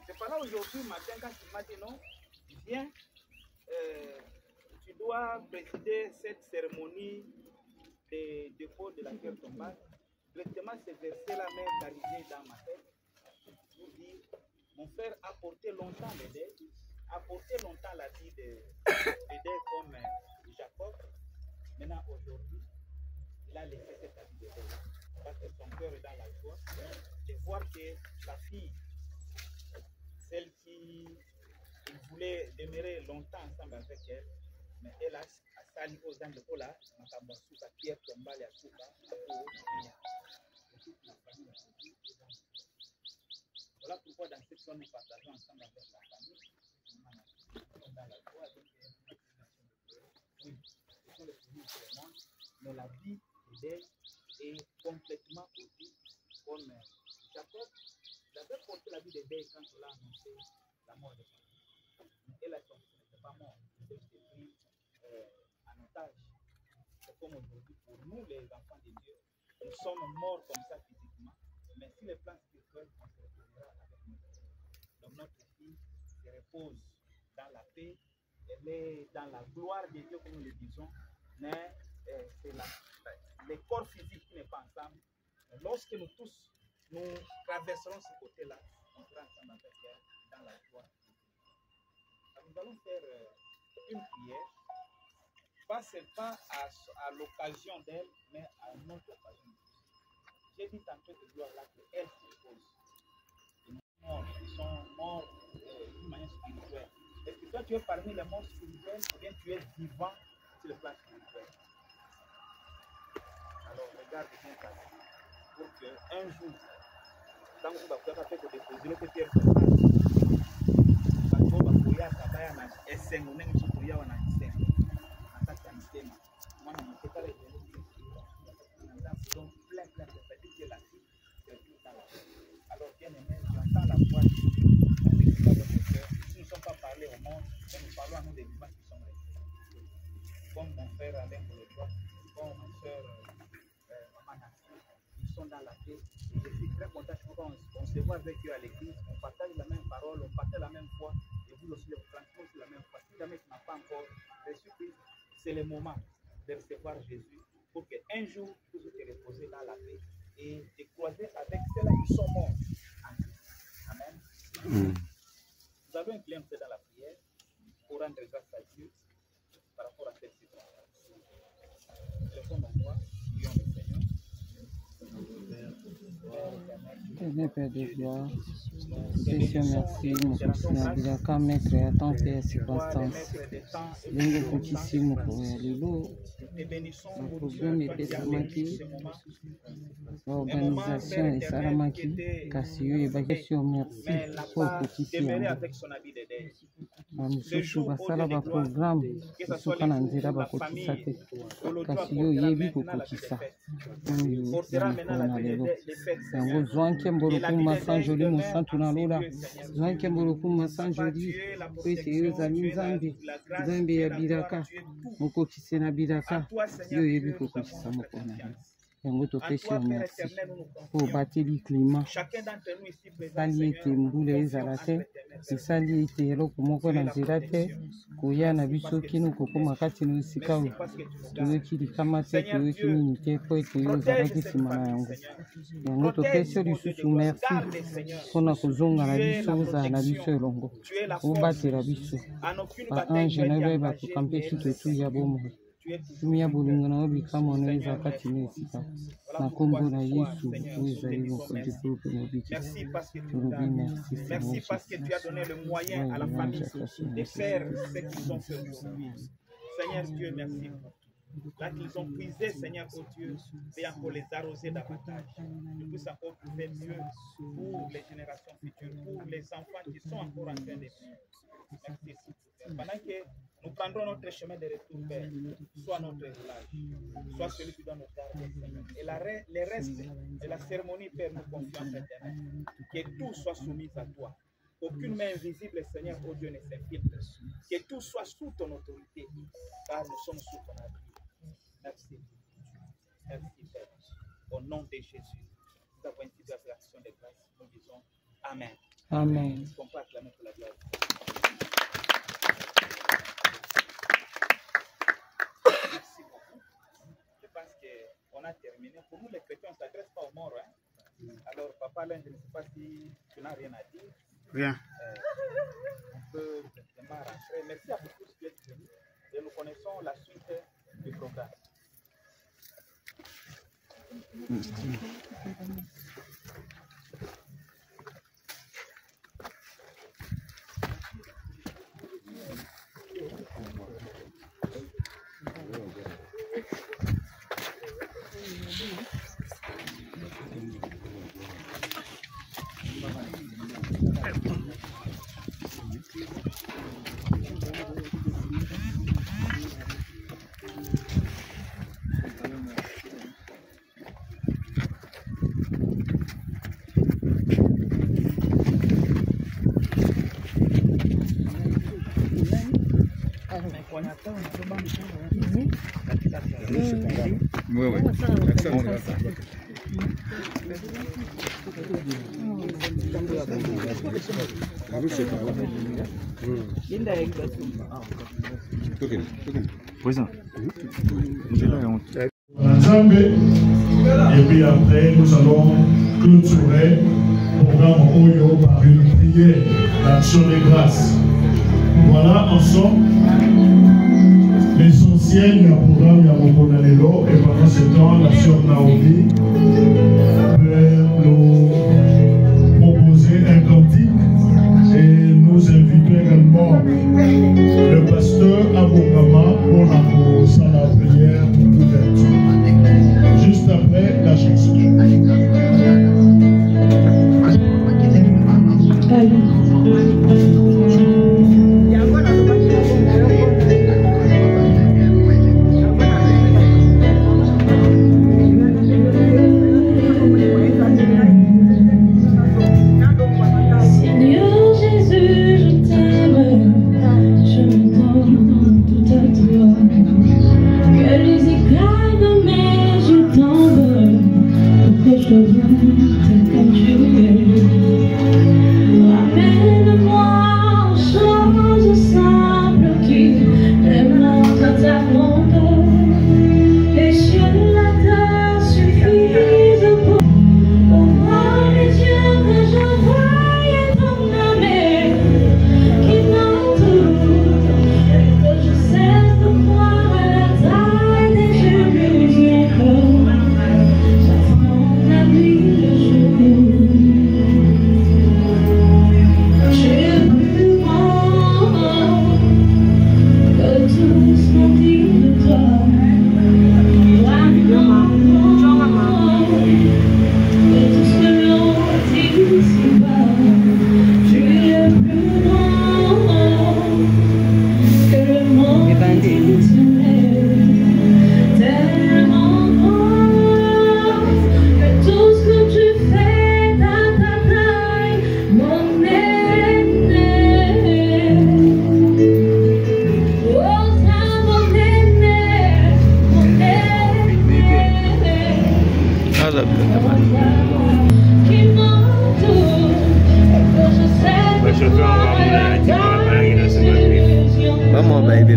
C'est pas là aujourd'hui, matin, quand tu m'as dit non, viens, tu dois présider cette cérémonie de dépôt de la pierre tombale. Directement, ce verset-là m'est arrivé dans ma tête. Je vous dis, mon frère a porté longtemps les dés, a porté longtemps la vie de comme Jacob. Maintenant, aujourd'hui, il a laissé cette vie de dés. Parce que son cœur est dans la joie de voir que sa fille, celle qui voulait demeurer longtemps ensemble avec elle, mais elle a sali aux âmes de Ola, sa pierre tombale à Souka, voilà pourquoi dans cette fois nous partageons ensemble avec la famille, dans la joie, oui, ce sont les produits pour le monde, mais la vie d'elle est complètement aussi comme Jacob. Il avait porté la vie de Deuil quand on l'a annoncé la mort de sa fille. Elle a dit que ce n'était pas mort, elle était pris en otage. C'est comme aujourd'hui pour nous, les enfants de Dieu, nous sommes morts comme ça physiquement, mais si les plans spirituels, on se retrouvera avec notre Dieu. Donc notre fille se repose dans la paix, elle est dans la gloire de Dieu, comme nous le disons, mais c'est le corps physique qui n'est pas ensemble. Lorsque nous tous nous traverserons ce côté-là, on sera ensemble avec elle dans la joie. Nous allons faire une prière, pas à l'occasion d'elle, mais à notre occasion. J'ai dit tantôt de gloire là qu'elle se repose. Ils sont morts d'une manière spirituelle. Est-ce que toi tu es parmi les morts spirituels ou bien tu es vivant sur le plan spirituel? Alors regarde bien ça. Pour qu'un jour, quand vous allez faire déposer le pierre tombale, alors bien aimé, j'entends la voix de Dieu avec votre cœur. Nous ne sommes pas parlés au monde, mais nous parlons à nous des vivants qui sont restés. Comme mon frère Alain pour le droit, comme ma soeur Maman Nassi, ils sont dans la paix. Je suis très content qu'on se voit avec eux à l'église, on partage la même parole, on partage la même foi, et vous aussi, vous transmettez la même foi. Si jamais tu n'as pas encore reçu Christ, c'est le moment de recevoir Jésus pour qu'un jour, tu puisses te reposer dans la paix et te croiser avec ceux-là qui sont morts en Christ. Amen. Nous allons incliner un peu dans la prière pour rendre grâce à Dieu par rapport à cette situation. Levons nos voix, prions le Seigneur. Éternel Père de gloire, Seigneur, merci, mon Seigneur, quand mettre à ton Père circonstance, lingo pochissimo pour lilo, le programme était samaki, l'organisation est saramaki, Cassio et Bagation, merci pour pochissimo. bamisusu basala baprogramme esuka na nzela bakokisa te kasi yo oyebi kokokisa oyo ya mokolo na lelo yango zwa nkembo lokumu sanjoli mosantu na lola zwa nkembo lokumu sanjoli po ete yo ozali nzambe nzambe ya bilaka mokokisi na bilaka yo oyebi kokokisa mokolo na lelo yango topesi yo merci po obateli klima esali ete mbula ezala te esali ete eloko moko na nzela te koya na biso kino kokóma kati na esika oyo toyoki likama te toyoki nini te po ete yo ozalaki nsima na yango yango topesi yo lisusu merci mpona kozonga na biso ozala na biso elongo obatela biso baange na yo bayeba kokampe sutu etuya bomoi tumia bolingo na yo bikamwa na eza kati na esika na kombo na yesu oyo ezali mokonzi po mpe mobikisi tolobi merci. Merci parce que tu as donné le moyen à la famille de faire ce qu'ils ont fait aujourd'hui. Seigneur Dieu, merci. Là qu'ils ont puisé, Seigneur oh Dieu, et encore les arroser davantage. Nous puissions encore trouver mieux pour les générations futures, pour les enfants qui sont encore en train de vivre. Merci. Pendant que nous prendrons notre chemin de retour, Père, soit notre village, soit celui qui doit nous garder, Seigneur. Et les restes de la cérémonie, Père, nous confions éternellement. Que tout soit soumis à toi. Aucune main invisible, Seigneur, oh Dieu, ne s'infiltre. Que tout soit sous ton autorité, car nous sommes sous ton abri. Merci. Merci, Père. Au nom de Jésus, nous avons une petite action de grâce. Nous disons Amen. Amen. On peut acclamer pour la gloire. Merci beaucoup. Je pense qu'on a terminé. Pour nous, les chrétiens, on ne s'adresse pas aux morts. Hein? Alors, papa, là, je ne sais pas si tu n'as rien à dire. Rien. On peut simplement rentrer. Merci à vous tous qui êtes venus. Et nous connaissons la suite du programme. Et puis après, nous allons clôturer le programme Oyo par une prière d'action de grâce. Voilà, ensemble, l'essentiel du programme Yamokonalelo. Et pendant ce temps, la sœur Naomi peut nous proposer un cantique et nous inviter également le pasteur Abokama pour la prière d'ouverture. Juste après la chanson. Brazzaville. Vamos a ir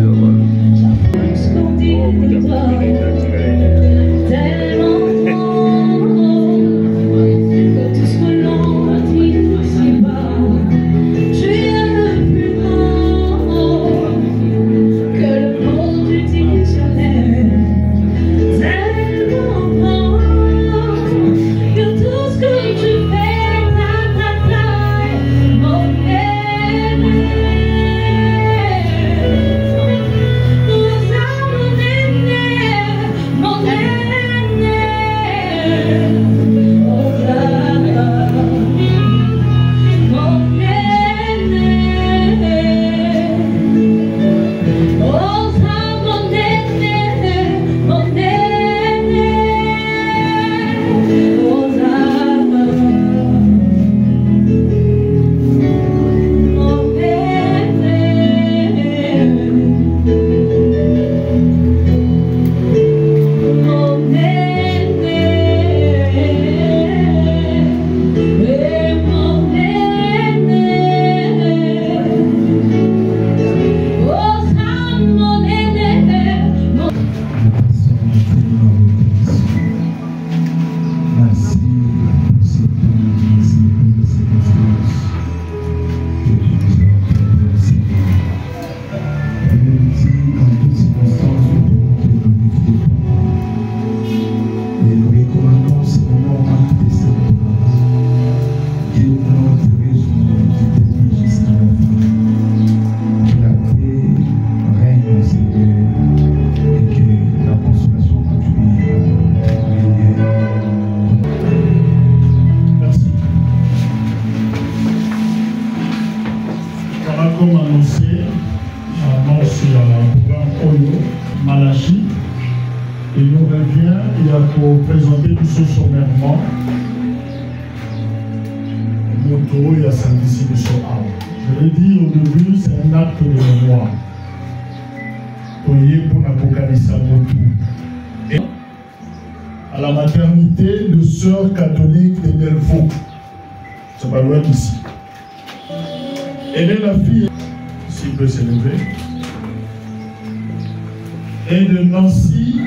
Comme annoncé, annonce le programme Oyo, Malachi. Il nous revient, il a pour présenter tout ce sommairement. Moto et à Saint-Ici de Soham. Je l'ai dit au début, c'est un acte de mémoire. Toyé pour l'Apocalypse à Moto. Et à la maternité de sœur catholique de Delvaux. C'est pas loin d'ici. Elle est la fille, s'il peut s'élever, et de Nancy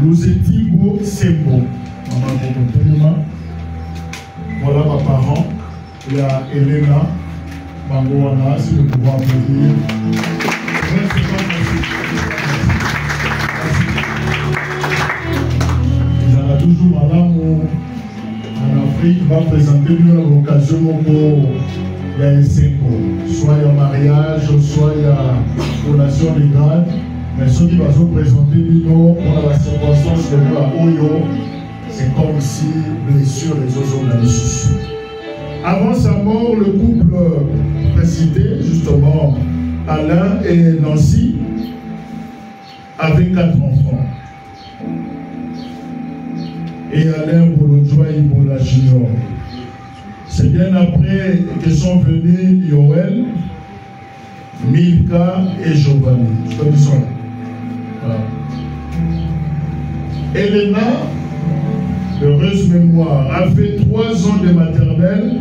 Louzetibo Sembo. Voilà ma parent. Il y a Elena Mangouana, si nous pouvons applaudir. Il y en a toujours madame en Afrique va présenter mieux l'occasion pour. Il y a un symbole, soit il y a mariage, soit il y a collation de grade, mais ceux qui vont présenter l'ino, on a la circonstance de la Oyo, c'est comme si blessure les autres organismes. Avant sa mort, le couple précité, justement Alain et Nancy, avaient 4 enfants. Et Alain Bolodjoa Ibola Junior. C'est bien après que sont venus Yoel, Milka et Giovanni. Je crois qu'ils sont là. Voilà. Elena, heureuse mémoire, a fait 3 ans de maternelle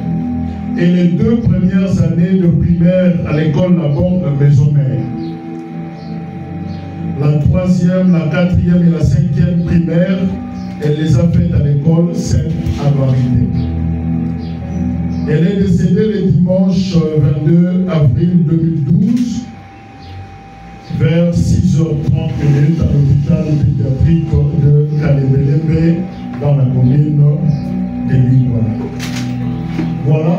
et les 2 premières années de primaire à l'école Laborde de Maison-Mère. La 3e, la 4e et la 5e primaire, elle les a faites à l'école Sainte-Avarine. Elle est décédée le dimanche 22 avril 2012 vers 6h30 à l'hôpital pédiatrique de Kalebelebe dans la commune de Lingouana. Voilà,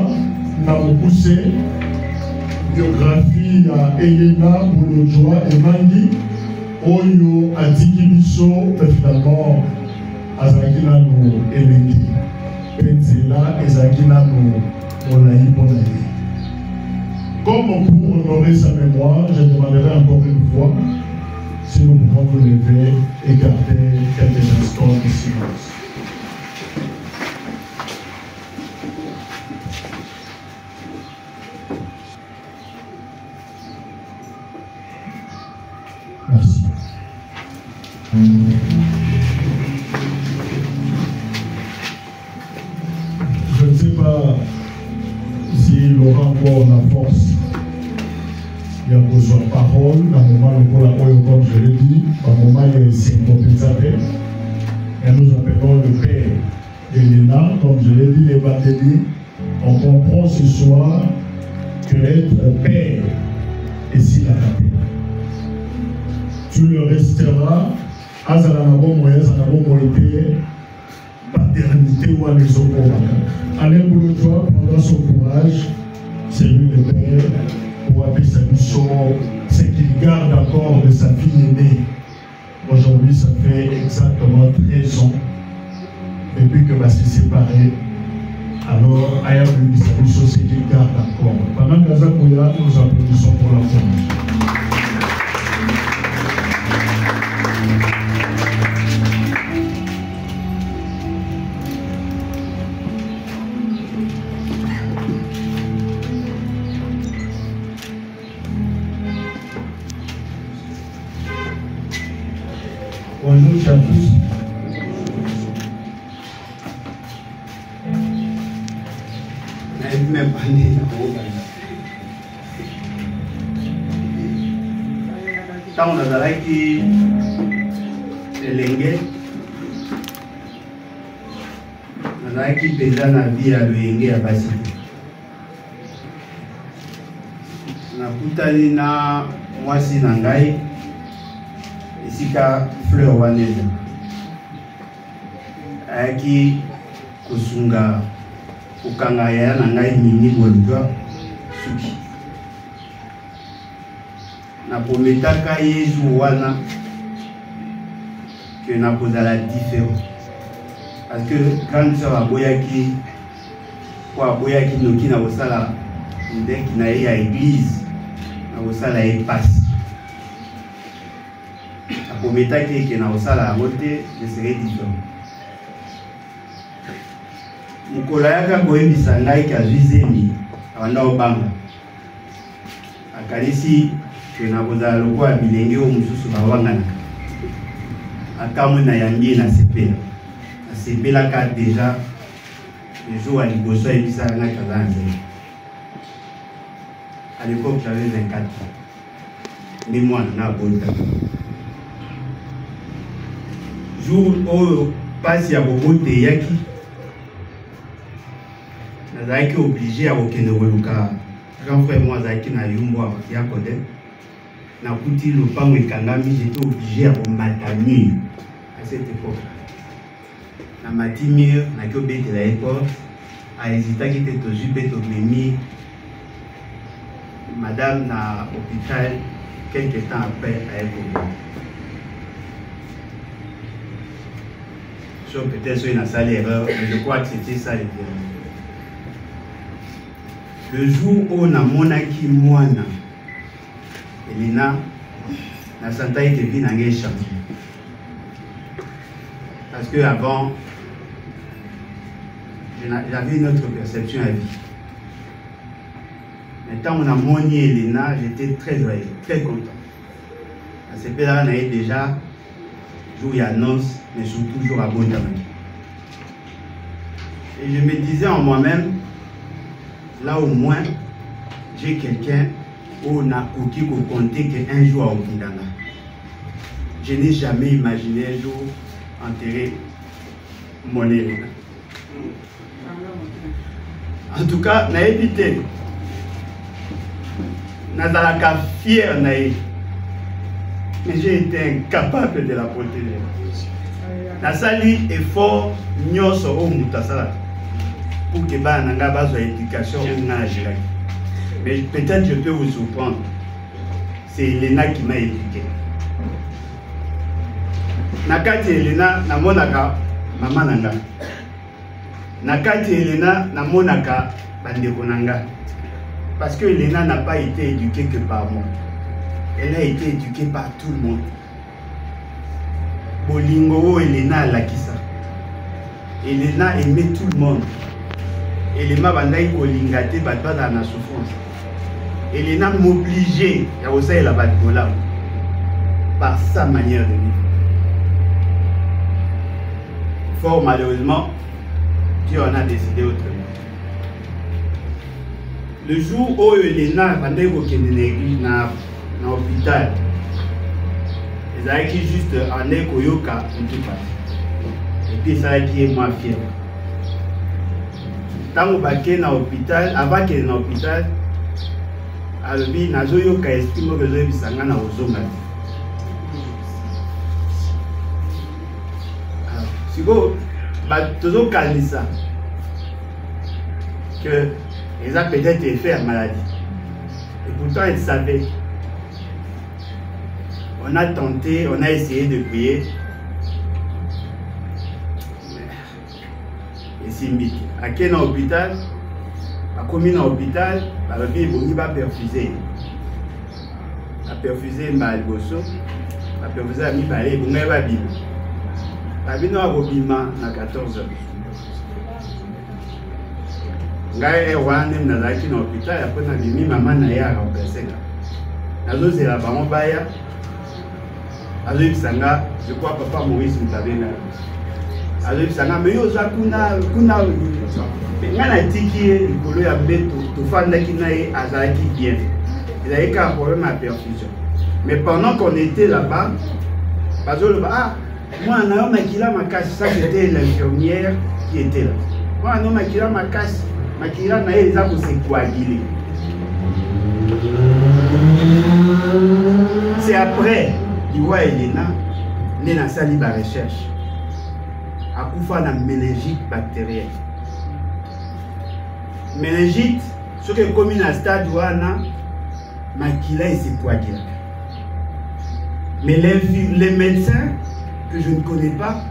nous avons poussé biographie à Elena Bolodjoa et Mangi Oyo Adiki Biso, finalement Azakina no Eleki Penzela Ezakina no Olaï Bonaï. Comme pour honorer sa mémoire, je demanderai encore une fois si nous pouvons nous lever et garder quelques instants de silence. Merci. aura encore la force. Il y a besoin de parole, dans le moment où, comme je l'ai dit, dans le moment où il s'est compensateur. Et nous appelons le Père Elena, comme je l'ai dit, les baptêmes. On comprend ce soir que être Père est si la raté. Tu le resteras à Zalanabo Moïse, Zalanabo Moïse, paternité ou à l'Isokora. Alain Boulotois prendra son courage, c'est lui le Père, pour appeler sa mission, c'est qu'il garde encore de sa fille aînée. Aujourd'hui, ça fait exactement 13 ans depuis que va se séparer. Alors, Aya lui dit sa mission, c'est qu'il garde encore. Pendant que Zakoya, nous applaudissons pour la France. Bonjour à tous. Tant on a qui elenge on qui pesa na vie ya lenge ya basi na kutali na mwasi na ngai esika fleur waneza ayaki kusunga kokanga ya na ngai mini bolujwa suki na prometaka yezu wana que na kozala différent parce que grande sœur aboyaki po aboyaki noki na kosala ndeki na ye ya église na kosala ye pasi aprometaki eke na kosala yango te je serai différent mokolo ayaka koyebisa ngai ke azwi zemi abanda kobanga akanisi ke na kozala lokola bilenge oyo mosusu bawanganaka akamwe na yangi na sepela asepelaka deja le jour ya liboso ayebisaka ngai kaza na nzela à l'époque j'avais 24 ans nde mwana na abotaka jour oyo pasi ya bobote eyaki nazalaki obligé ya kokende koluka grand frère moi azalaki na yumbo ya kode nakuti lopango ekangami j'étais obligé ya komata mur à cette époque na mati mur naki obetela ye porte ahésitaki te tozwi mpe tomemi madame na hôpital quelque temps après ayekoboma so peut-être soki nasali erreur mais je crois que c'était ça le terme. Le jour où namonaki mwana Elena nasantaki ke vie nange echange parce que avant j'avais une autre perception à vie. Mais tant on a moni Elena, j'étais très joyeux, très content. À ce père-là, on avait déjà jour et annonce, mais surtout jour à bon tabac. Et je me disais en moi-même, là au moins, j'ai quelqu'un où on a qui compter qu'un jour à Okindana. Je n'ai jamais imaginé un jour enterrer mon Elena. En tout cas, n'a évité. Nazalaka fier naïf. Mais j'ai été incapable de la protéger. Nasali effort nyoso o mutasala pour que ba nanga bazo éducation ou na gérer. Mais peut-être je peux vous surprendre. C'est Elena qui m'a éduqué. Nakati Elena namonaka mama nanga. Nakati Elena namonaka bandeko nanga. Parce que Elena n'a pas été éduquée que par moi. Elle a été éduquée par tout le monde. Bolingo Elena Lakisa. Elena aimait tout le monde. Elena bandai kolingate batba dans la souffrance. Elena m'obligeait à oser la batbola par sa manière de vivre. Fort malheureusement, Dieu en a décidé autrement. Le jour où Elena bandait na hôpital, ils avaient juste en Ekoyoka et puis ça a été moi fier. Tant que na hôpital, avant que na hôpital, alobi nazoyoka esprit moko ezobisanga na ozonga. Siko tozokanisa que ils ont peut-être fait la maladie. Et pourtant, ils savaient. On a tenté, on a essayé de prier. Et c'est mythe. À quel hôpital, à combien d'hôpital, la vie est pas perfusée. La perfusée m'a algoso, la perfusée a mis par les bons va bien. La vie n'a pas bien à 14 heures. Ngai wana nazaki na hôpital après na bimi maman na ya remplacer là nazo zela bango baya azo bisanga je crois papa Maurice Mutabenga azo bisanga mais yo za kuna ngana tiki likolo ya beto to fanda ki na ye azaki bien il a eu un problème à perfusion mais pendant qu'on était là-bas bazolo ah moi na yo makila makasi ça c'était l'infirmière qui était là moi na makila makasi Makira na eza ko se coaguler. C'est après Iwa Elena nena sali ba recherche. Akufa na méningite bactérienne. Méningite ce que comme na stade wana makila se coaguler. Mais les médecins que je ne connais pas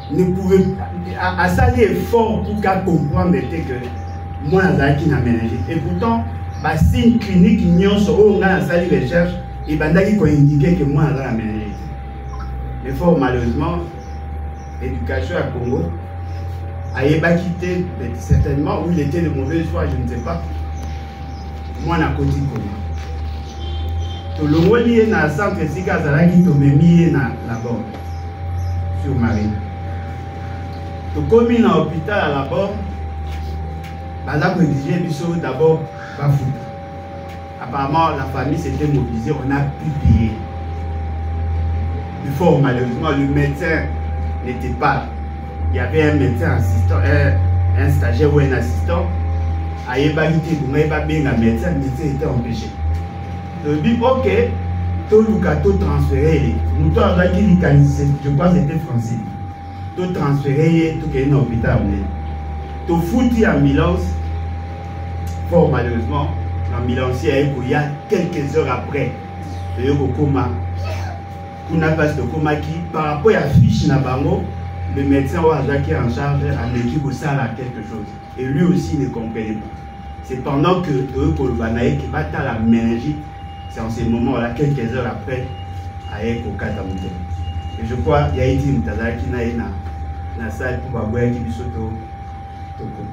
ne pouvait à ça l'effort pour qu'à comprendre que moi qui n'a ménagé et pourtant bah signe clinique ignorent sur on a ça les recherches et bandaki qu'on indiqué que moi la ménagé mais fort malheureusement l'éducation à Congo a quitté certainement où il était de mauvaise foi je ne sais pas moi na côté Congo tout le monde lié na centre sika zalaki to memi na là-bas sur Marine. Comme il est à l'hôpital à la bord, d'abord pas fou. Apparemment, la famille s'était mobilisée, on a pu payer. Fort malheureusement, le médecin n'était pas là. Il y avait un médecin assistant, un stagiaire ou un assistant. À Yébalité, vous n'avez pas bien un médecin, le médecin était empêché. Je dis, ok, tout le cas, tout transféré. Nous, je crois que c'était français. Tout transféré, tout qui est dans l'hôpital. Tout foutu en ambulance. Fort malheureusement, l'ambulance il y a quelques heures après, le coma. Kuna passe le coma qui, par rapport à la fiche Nabango, le médecin qui est en charge a l'équipe au salle à quelque chose. Et lui aussi ne comprenait pas. C'est pendant que Kolvanaï qui bat à la méningite, c'est en ces moments-là, quelques heures après, à Ekokatamouté. Et je crois qu'il y a été une tazara qui n'a pas na salle pour avoir qui bisoto toko.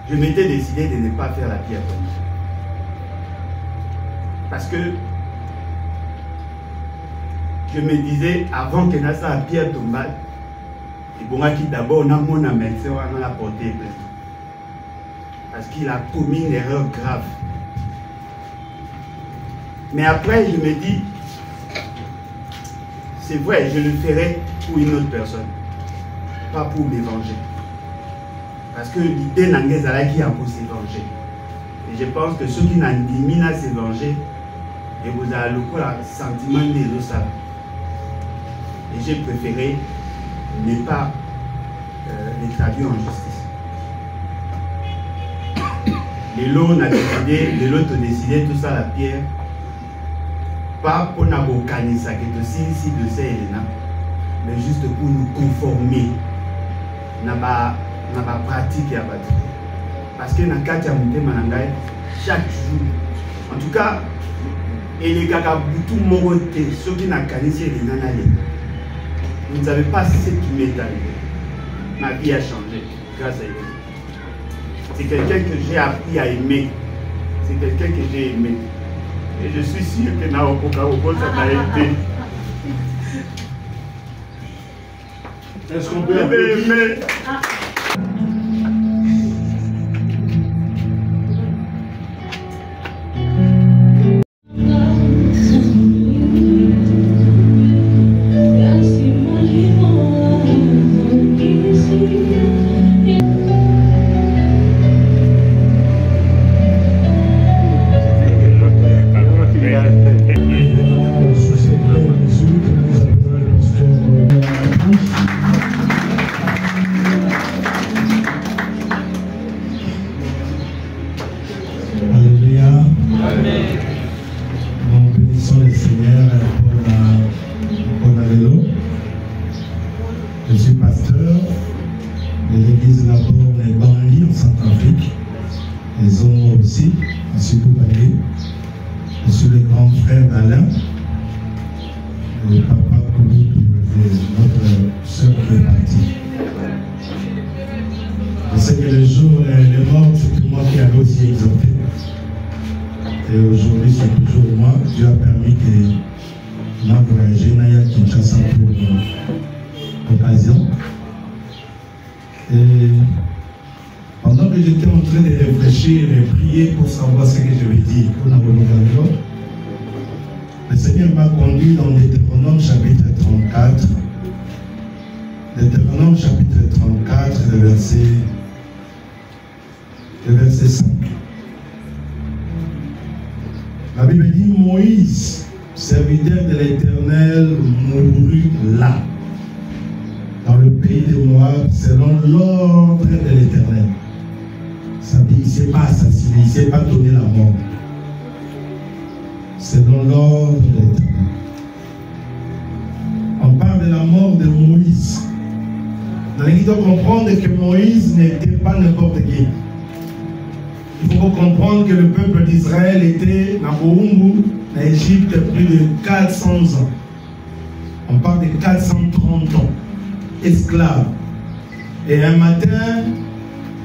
Je m'étais décidé de ne pas faire la pierre parce que je me disais avant que Nasa a pierre tombale et bon qui d'abord n'a mon médecin on a porté plainte parce qu'il a commis une erreur grave. Mais après je me dis c'est vrai, je le ferai pour une autre personne, pas pour m'évanger. Parce que l'idée n'a pas qui a pour s'évanger. Et je pense que ceux qui n'ont mis à s'évanger, et vous avez le sentiment des autres. Et j'ai préféré ne pas les traduire en justice. Les lots ont décidé, tout ça, la pierre. Pas pour nous organiser que si de ça mais juste pour nous conformer à la pratique et à la parce que dans le cas de chaque jour, en tout cas, et les gars qui ont monté, ceux qui n'ont pas vous ne savez pas ce qui m'est arrivé. Ma vie a changé grâce à lui. C'est quelqu'un que j'ai appris à aimer. C'est quelqu'un que j'ai aimé. Et je suis sûr que Naokoka ça m'a aidé. Est-ce qu'on peut aimer? Je suis pasteur de l'église Labor et Bangui en Centrafrique. Ils ont aussi, à Sikoubali. Je suis le grand frère d'Alain, le papa Koulou, notre soeur qui est partie. Je sais que le jour où elle est morte, c'est moi qui avais aussi exhorté. Et aujourd'hui, c'est toujours moi. Dieu a permis que moi voyager Naya Kinshasa pour l'occasion. Et pendant que j'étais en train de réfléchir et prier pour savoir ce que je vais dire pour la renouvelation, le Seigneur m'a conduit dans Deutéronome chapitre 34. Deutéronome chapitre 34, le verset 5. La Bible dit Moïse, serviteur de l'Éternel, mourut là, dans le pays de Moab, selon l'ordre de l'Éternel. Ça dit, il ne s'est pas assassiné, il ne s'est pas donné la mort. Selon l'ordre de l'Éternel. On parle de la mort de Moïse. Il faut comprendre que Moïse n'était pas n'importe qui. Il faut comprendre que le peuple d'Israël était dans Burungu, en Égypte, plus de 400 ans. On parle de 430 ans, esclaves. Et un matin,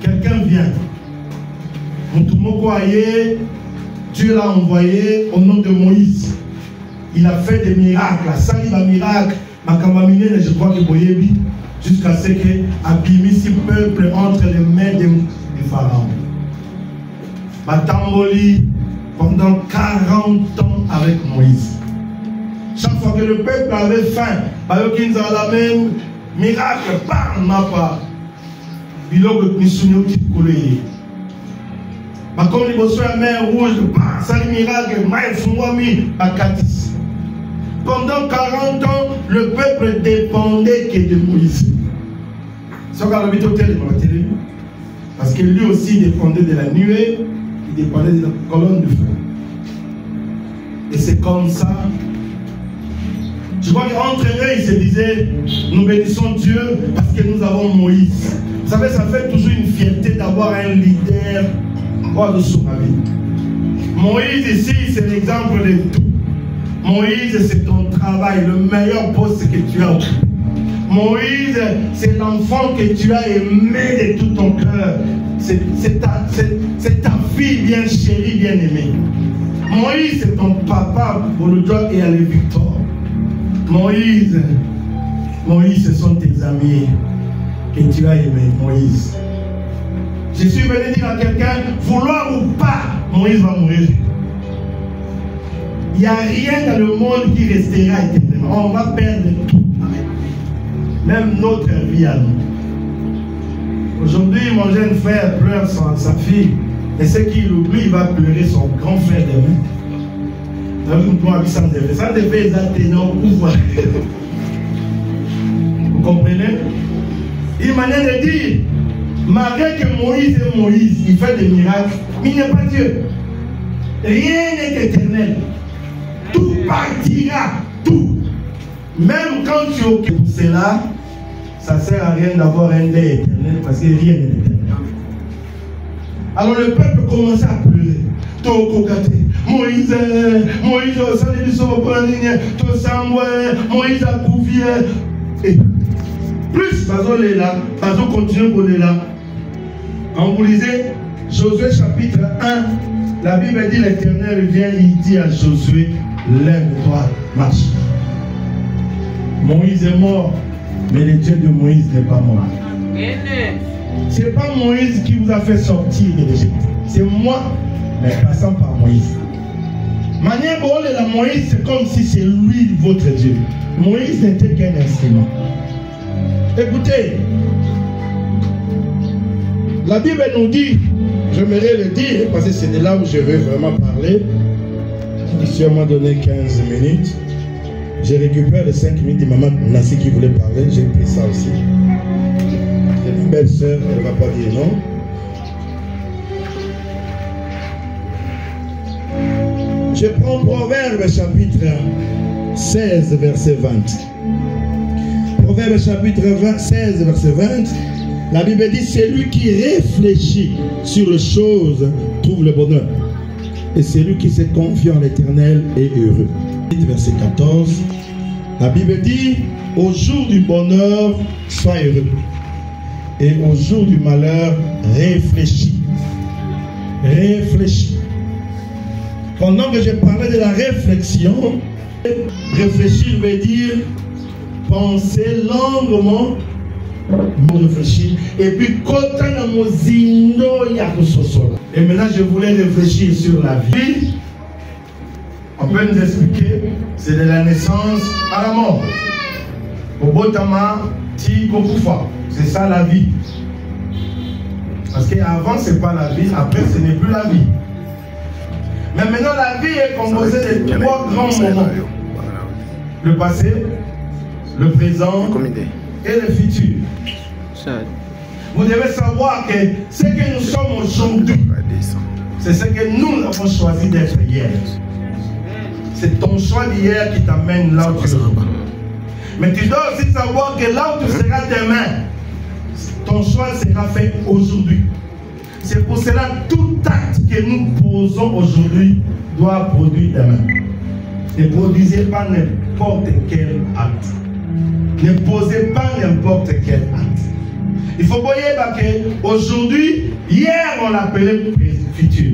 quelqu'un vient. Dieu l'a envoyé au nom de Moïse. Il a fait des miracles. La salle va miracle. Je crois que Boyebi, jusqu'à ce que abîme ce peuple entre les mains du Pharaon. Batamboli pendant 40 ans avec Moïse. Chaque fois que le peuple avait faim, il a la même miracle, bam, ma part. Il a dit comme il reçoit la mer rouge, ça le miracle, pendant 40 ans, le peuple dépendait que de Moïse. Parce que lui aussi dépendait de la nuée, il dépendait de la colonne de feu. Et c'est comme ça. Je crois qu'entre eux, ils se disaient, nous bénissons Dieu parce que nous avons Moïse. Vous savez, ça fait toujours une fierté d'avoir un leader de son vie. Moïse ici, c'est l'exemple de tout. Moïse, c'est ton travail, le meilleur poste que tu as. Moïse, c'est l'enfant que tu as aimé de tout ton cœur. C'est ta fille bien chérie, bien aimée. Moïse, c'est ton papa pour le joie et à la victoire. Moïse, ce sont tes amis que tu as aimés, Moïse. Je suis venu dire à quelqu'un, vouloir ou pas, Moïse va mourir. Il n'y a rien dans le monde qui restera éternellement. On va perdre tout. Même notre vie à nous. Aujourd'hui, mon jeune frère pleure sa fille. Et ce qu'il oublie, il va pleurer son grand frère demain. Ça devait être vous comprenez? Une manière de dire, malgré que Moïse est Moïse, il fait des miracles, mais il n'est pas Dieu. Rien n'est éternel. Tout partira, tout. Même quand tu occupes cela, ça ne sert à rien d'avoir un lait éternel parce que rien n'est éternel. Alors le peuple commençait à pleurer. Moïse, Moïse a couvé. Et plus, Bazo est là, Bazo continue pour là. Quand vous lisez Josué chapitre 1, la Bible dit l'Éternel vient, il dit à Josué, lève-toi, marche. Moïse est mort, mais le Dieu de Moïse n'est pas mort. Ce n'est pas Moïse qui vous a fait sortir de l'Égypte. C'est moi, mais passant par Moïse. Manière pour la Moïse, c'est comme si c'est lui votre Dieu. Moïse n'était qu'un instrument. Écoutez, la Bible nous dit, j'aimerais le dire, parce que c'est de là où je veux vraiment parler. Ici, on m'a donné 15 minutes. J'ai récupéré les 5 minutes de maman Nassi qui voulait parler. J'ai pris ça aussi. C'est une belle sœur, elle ne va pas dire non. Je prends Proverbe chapitre 16, verset 20. Proverbe chapitre 16, verset 20, la Bible dit, celui qui réfléchit sur les choses trouve le bonheur. Et celui qui se confie en l'Éternel est heureux. Verset 14, la Bible dit, au jour du bonheur, sois heureux. Et au jour du malheur, réfléchis. Réfléchis. Pendant que je parlais de la réflexion, réfléchir veut dire penser longuement, réfléchir, et puis et maintenant je voulais réfléchir sur la vie. On peut nous expliquer, c'est de la naissance à la mort. C'est ça la vie. Parce qu'avant c'est pas la vie, après ce n'est plus la vie. Mais maintenant la vie est composée de trois grands moments. Le passé, le présent et le futur. Vous devez savoir que ce que nous sommes aujourd'hui, c'est ce que nous avons choisi d'être hier. C'est ton choix d'hier qui t'amène là où tu es. Mais tu dois aussi savoir que là où tu seras demain, ton choix sera fait aujourd'hui. C'est pour cela que tout acte que nous posons aujourd'hui doit produire demain. Ne produisez pas n'importe quel acte. Ne posez pas n'importe quel acte. Il faut voir qu'aujourd'hui, hier on l'appelait futur.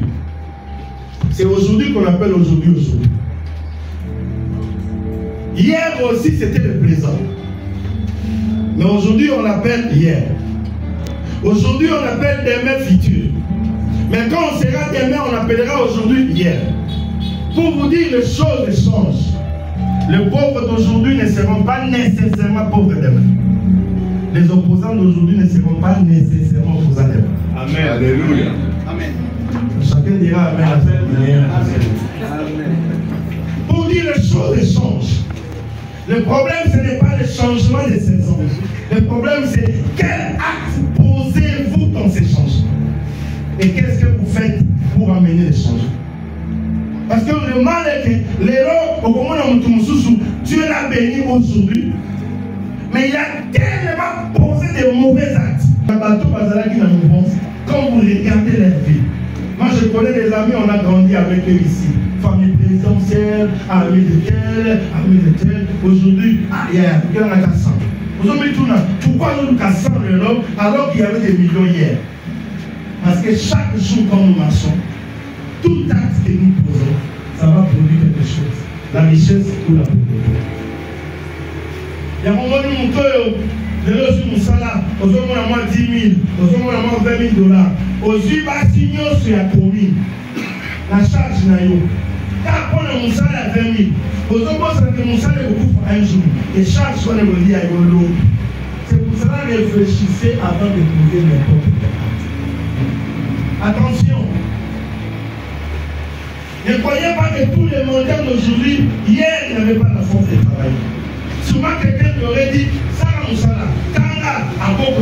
C'est aujourd'hui qu'on appelle aujourd'hui. Hier aussi c'était le présent. Mais aujourd'hui on l'appelle hier. Aujourd'hui on appelle demain futur. Mais quand on sera demain, on appellera aujourd'hui hier. Pour vous dire, les choses changent. Les pauvres d'aujourd'hui ne seront pas nécessairement pauvres demain. Les opposants d'aujourd'hui ne seront pas nécessairement opposants demain. Amen. Alléluia. Amen. Chacun dira Amen. Amen. Pour dire, les choses changent. Le problème, ce n'est pas le changement des saisons. Le problème, c'est quel acte posez-vous dans ces changements? Et qu'est-ce que vous faites pour amener les changements? Parce que le mal est que les gens, au moment où Dieu l'a béni aujourd'hui, mais il a tellement posé des mauvais actes. Quand vous regardez leur vie, moi je connais des amis, on a grandi avec eux ici. Famille présidentielle, amis de tel, amis de tel. Aujourd'hui, il y a un cassant. Pourquoi nous cassons le nom alors qu'il y avait des millions hier? Parce que chaque jour quand nous marchons, tout acte que nous posons, ça va produire quelque chose. La richesse ou la pauvreté. Il y a un moment où nous avons un salaire, nous avons 10 000, nous avons 20 000 $. Aujourd'hui, nous avons sur la commune. La charge n'a eu. Quand on a un salaire à 20 000, nous avons un salaire pour un jour. Et chaque fois, nous avons dit à l'eau. C'est pour cela que réfléchissez avant de poser n'importe quel acte. Attention. Ne croyez pas que tous les mondiaux d'aujourd'hui, hier, il n'y avait pas la force de travail. Souvent, quelqu'un aurait dit, ça va mon salaire, tanga, à Boko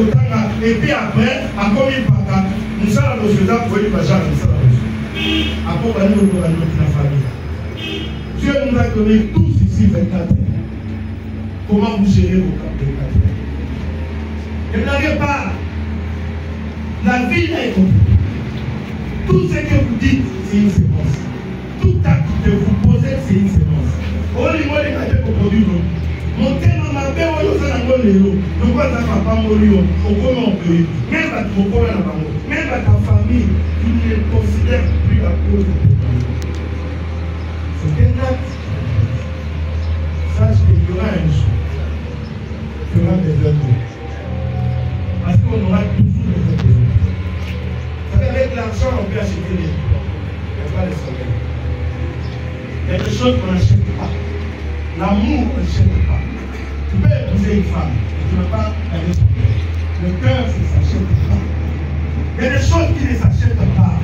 tanga, et puis après, à combien par cas, nous sommes dans le Sudan, vous voyez, nous sommes à Boko, nous sommes dans la famille. Dieu nous a donné tous ici 24 heures. Comment vous gérez vos 24 heures? Ne blaguez pas. La vie est compliquée. Tout ce que vous dites, c'est une séquence. Tout acte que vous posez, c'est une séquence. Même ta famille, tu ne les considères plus à cause de tes familles. C'est un acte. Sache qu'il y aura un jour. Il y aura des œuvres. Parce qu'on aura toujours des œuvres. Avec l'argent, on peut acheter les livres. Il n'y a pas de sommeil. Il y a des choses qu'on n'achète pas. L'amour, on n'achète pas. Tu peux épouser une femme, mais tu ne peux pas aimer son cœur. Le cœur, ça ne s'achète pas. Il y a des choses qui ne s'achètent pas.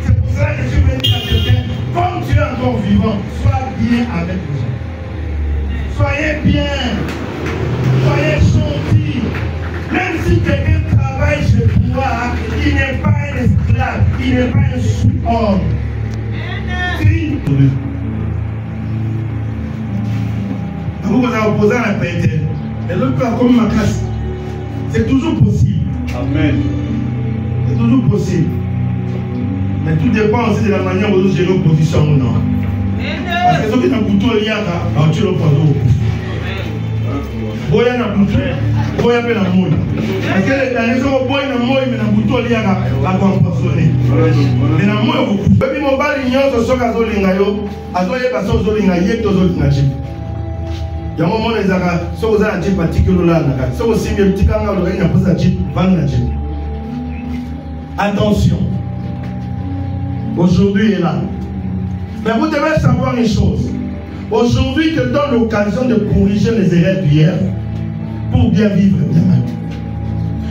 C'est pour cela que je veux dire à quelqu'un, comme tu es encore vivant, sois bien avec les gens. Soyez bien. Soyez gentils. Même si quelqu'un travaille chez toi, il n'est pas un esclave, il n'est pas un sous-homme. Vous vous avez opposé à la prêté. Et l'autre peut comme ma classe. C'est toujours possible. Amen. C'est toujours possible. Mais tout dépend aussi de la manière dont vous gérez l'opposition ou non. Parce que ceux qui ont un couteau, il y a un tuer l'opposition. Boya na couteau, boya pe na moi. Parce que les derniers jours, boya na moi, mais na couteau, il y a un empoisonné. Mais na moi, vous pouvez me battre, il y a un soc à Zolingayo, à Zolingayo, à Zolingayo, à Zolingayo. Il y a un moment où les Arabes sont aux Arabes particuliers là, sont aussi bien petits quand on a une pose à Jeep, attention. Aujourd'hui est là. Mais vous devez savoir une chose. Aujourd'hui, te donne l'occasion de corriger les erreurs d'hier pour bien vivre demain.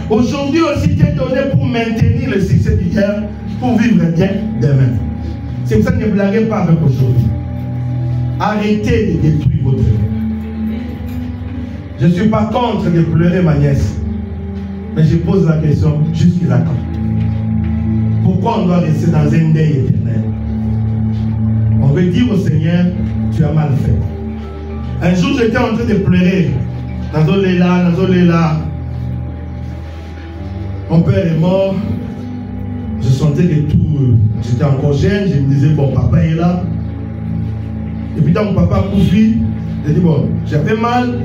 Aujourd'hui aussi, tu es donné pour maintenir le succès d'hier pour vivre bien demain. C'est pour ça que ne blaguez pas avec aujourd'hui. Arrêtez de détruire votre vie. Je ne suis pas contre de pleurer ma nièce. Mais je pose la question jusqu'à quand? Pourquoi on doit rester dans un deuil éternel? On veut dire au Seigneur, tu as mal fait. Un jour, j'étais en train de pleurer. Nazolela. Mon père est mort. Je sentais que tout. J'étais encore jeune. Je me disais, bon, papa est là. Et puis, quand mon papa a couché, j'ai dit, bon, j'avais mal.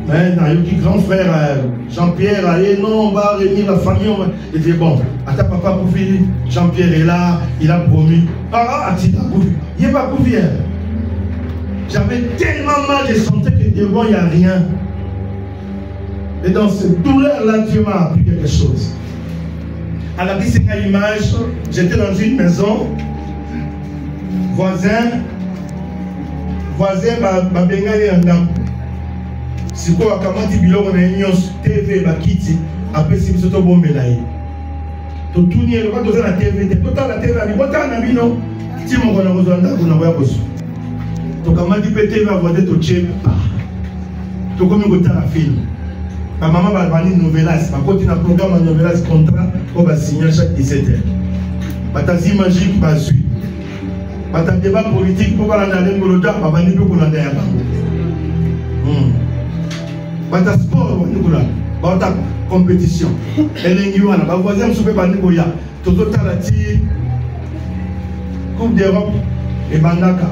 Mais dans le grand frère Jean-Pierre, allez, non, on va réunir la famille. Il dit, bon, attends, papa couché. Jean-Pierre est là. Il a promis. Il n'est pas couché. J'avais tellement mal, je sentais que devant il n'y a rien. Et dans cette douleur-là, Dieu m'a appris quelque chose. À la vie, image, j'étais dans une maison, voisin, m'a bengé un dame. Si quoi, comment dit bilo on a une TV, ma kitty, après si vous êtes bon médaille. Tout tourner, le droit de la TV, tout la TV, mais autant un ami non, si mon gars a besoin d'un coup, on a besoin. Donc, quand on dit que tu vas voir des tchèques, tu comme tu as la film. Ma maman va venir une novelas. Ma côté un programme de novelas contrat, on va signer chaque 17h. Ma tasse magique va suivre. Ma tasse débat politique, pour aller dans l'Angleterre, ma venir pour aller à ma tasse sport, ma tasse compétition. Et l'Inguana, ma voisin, je ne peux pas aller pour y aller. Tout le temps, la Coupe d'Europe et Bandaka.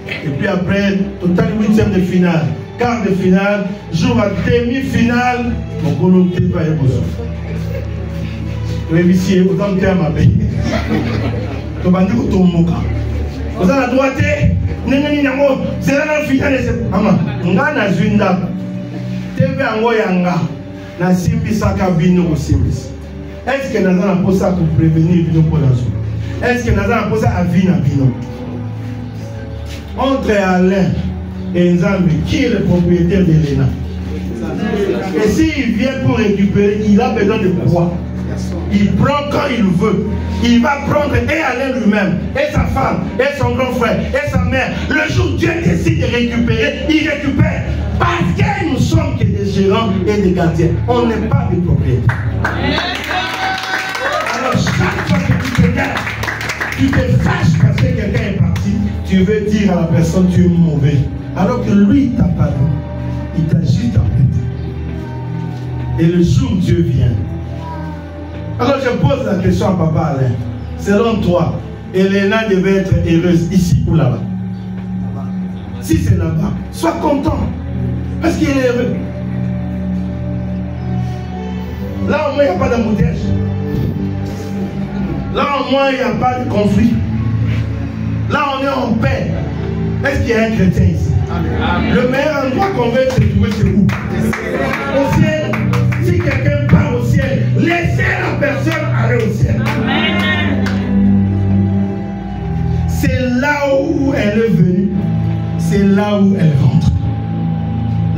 Et puis après, total 8e de finale, quart de finale, jour à demi-finale, mon volonté va y avoir. Réussir, vous en termes à payer. Tu vas dire que tu es vous avez la droite, c'est la finale. Maman, on a la Zunda. TV Angoyanga, na Simbi Sakabino au Simbis. Est-ce que nous avons posé ça pour prévenir Bino pour la zone? Est-ce que nous avons posé à Vina Bino? Entre Alain et Nzambe, qui est le propriétaire de l'ENA? Et s'il vient pour récupérer, il a besoin de quoi? Il prend quand il veut. Il va prendre et Alain lui-même, et sa femme, et son grand frère, et sa mère. Le jour où Dieu décide de récupérer, il récupère. Parce que nous sommes que des gérants et des gardiens. On n'est pas des propriétaires. Alors chaque fois que tu te lèves, tu te fâches parce que quelqu'un est parti, tu veux dire à la personne tu es mauvais. Alors que lui, il t'a pas dit. Il t'a juste embêté. Et le jour où Dieu vient. Alors je pose la question à Papa Alain. Selon toi, Elena devait être heureuse ici ou là-bas? Si c'est là-bas, sois content. Parce qu'il est heureux. Là au moins il n'y a pas d'embouteillage. Là au moins il n'y a pas de conflit. Là on est en paix. Est-ce qu'il y a un chrétien ici? Amen. Le meilleur endroit qu'on veut se trouver, c'est où? Au ciel. Si quelqu'un part au ciel, laissez la personne aller au ciel. Amen. C'est là où elle est venue. C'est là où elle rentre.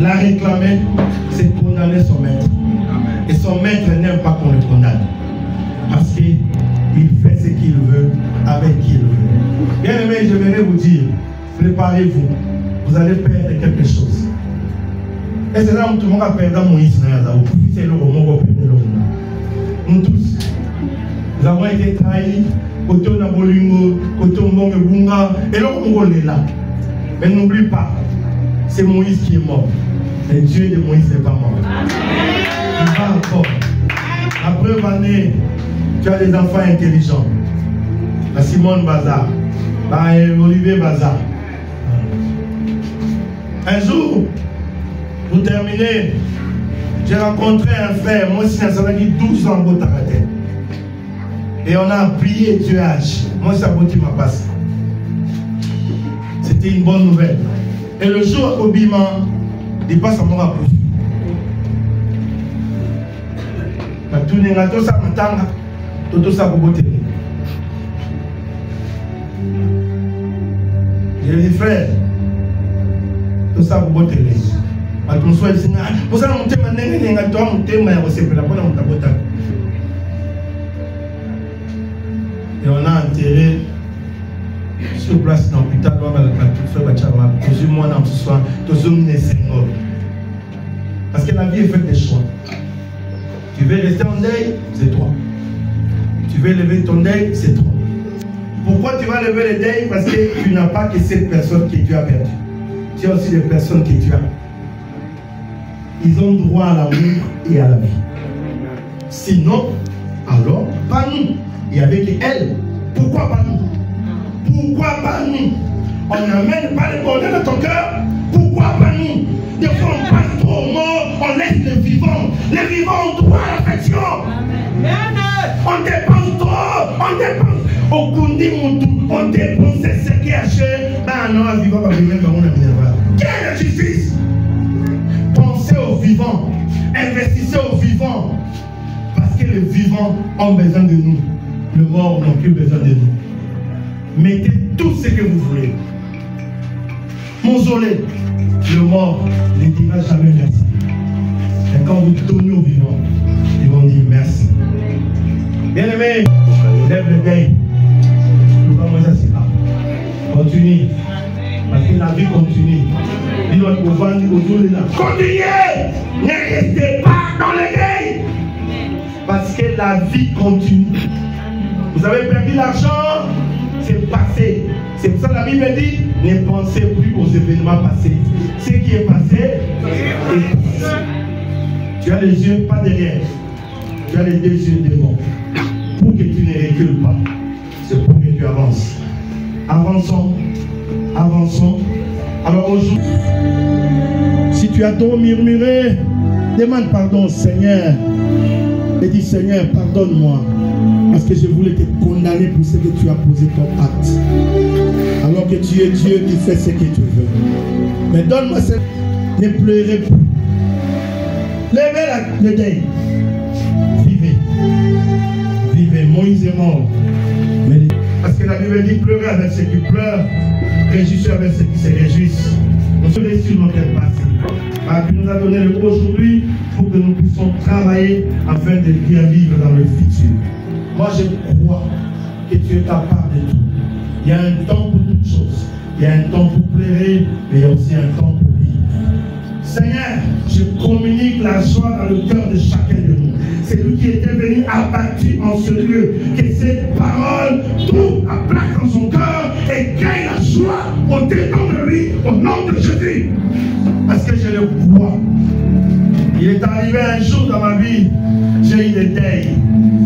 La réclamer, c'est condamner son maître. Amen. Et son maître n'aime pas qu'on le condamne. Parce qu'il fait ce qu'il veut avec qui il veut. Bien aimé, je voudrais vous dire, préparez-vous. Vous allez perdre quelque chose. Et c'est là où tout le monde a perdu Moïse. C'est le moment où nous tous. Nous avons été trahis. Côté on a Bolingo, côté on a Bunga. Et là, on est là. Mais n'oublie pas, c'est Moïse qui est mort. Le Dieu de Moïse n'est pas mort. Il va encore. La preuve en est, tu as des enfants intelligents. La Simone Bazar, la Olivier Bazar. Un jour, pour terminer, j'ai rencontré un frère, moi aussi, ça m'a dit 12 ans au Taraté. Et on a prié Dieu H. Moi, ça m'a dit ma passe. C'était une bonne nouvelle. Et le jour où Bima, il passe à mon rapport. Tout n'est pas tout ça, tout ça pour beauté. J'ai dit, frère, tout ça pour beauté. Pour ça, on a et on a enterré sur place dans l'hôpital, parce que la vie est faite des choix. Tu veux rester en deuil, c'est toi. Tu veux lever ton deuil, c'est toi. Pourquoi tu vas lever le deuil? Parce que tu n'as pas que cette personne que tu as perdue. Tu as aussi des personnes que tu as. Ils ont droit à l'amour et à la vie. Sinon, alors, pas nous. Et avec elle, pourquoi pas nous? Pourquoi pas nous? On n'amène pas le bonheur de ton cœur. Pourquoi pas nous? Des fois on passe trop aux morts, on laisse les vivants. Les vivants ont droit à l'affection. On dépense trop, on dépense. Au Kundi Moutou, on dépense ce qui est acheté. Non, vivant va venir comme on a mis. Quelle justice? Pensez aux vivants, investissez aux vivants. Parce que les vivants ont besoin de nous. Les morts n'ont plus besoin de nous. Mettez tout ce que vous voulez. Mausolée, le mort ne dira jamais merci. Et quand vous donnez aux vivants, ils vont dire merci. Bien-aimé, lève le deuil. Continue. Parce que la vie continue. Continuez! Ne restez pas dans le deuil. Parce que la vie continue. Vous avez perdu l'argent, c'est passé. C'est pour ça que la Bible dit, ne pensez plus aux événements passés. Ce qui est passé est passé. Tu as les yeux pas derrière. Tu as les deux yeux devant. Pour que tu ne recules pas. C'est pour que tu avances. Avançons. Avançons. Alors aujourd'hui, si tu as trop murmuré, demande pardon au Seigneur. Et dis, Seigneur, pardonne-moi. Parce que je voulais te condamner pour ce que tu as posé ton acte. Alors que tu es Dieu qui fait ce que tu veux. Mais donne-moi cette... Ne pleurez plus. Levez le deuil. Vivez. Vivez. Moïse est mort. Mais... Parce que la Bible dit, pleurez avec ceux qui pleurent. Réjouissez avec ceux qui se réjouissent. Nous sommes sur notre passé. Tu nous a donné le aujourd'hui pour que nous puissions travailler afin de bien vivre dans le futur. Moi, je crois que tu es capable de tout. Il y a un temps pour toutes choses. Il y a un temps pour pleurer, mais il y a aussi un temps pour vivre. Seigneur, je communique la joie dans le cœur de chacun de nous. C'est lui qui était venu abattu en ce lieu. Que cette parole trouve la place dans son cœur et gagne la joie au-dedans de lui, au nom de Jésus. Parce que je le crois. Il est arrivé un jour dans ma vie, j'ai eu des deuils.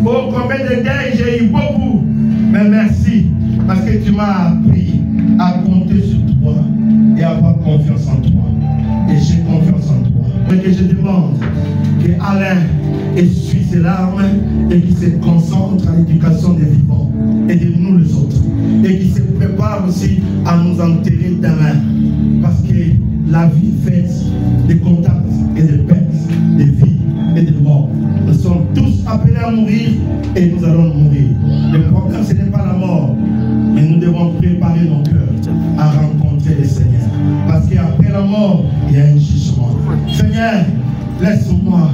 Oh, combien de deuils j'ai eu beaucoup. Mais merci, parce que tu m'as appris à compter sur toi et à avoir confiance en toi. Et j'ai confiance en toi. Et que je demande que Alain essuie ses larmes et qu'il se concentre à l'éducation des vivants et de nous les autres. Et qu'il se prépare aussi à nous enterrer demain. Parce que la vie est faite de contacts et de pertes, de vie et de mort. Nous sommes tous appelés à mourir et nous allons mourir. Le problème, ce n'est pas la mort, mais nous devons préparer nos cœurs à rencontrer le Seigneur. Parce qu'après la mort, il y a un jugement. Seigneur, laisse-moi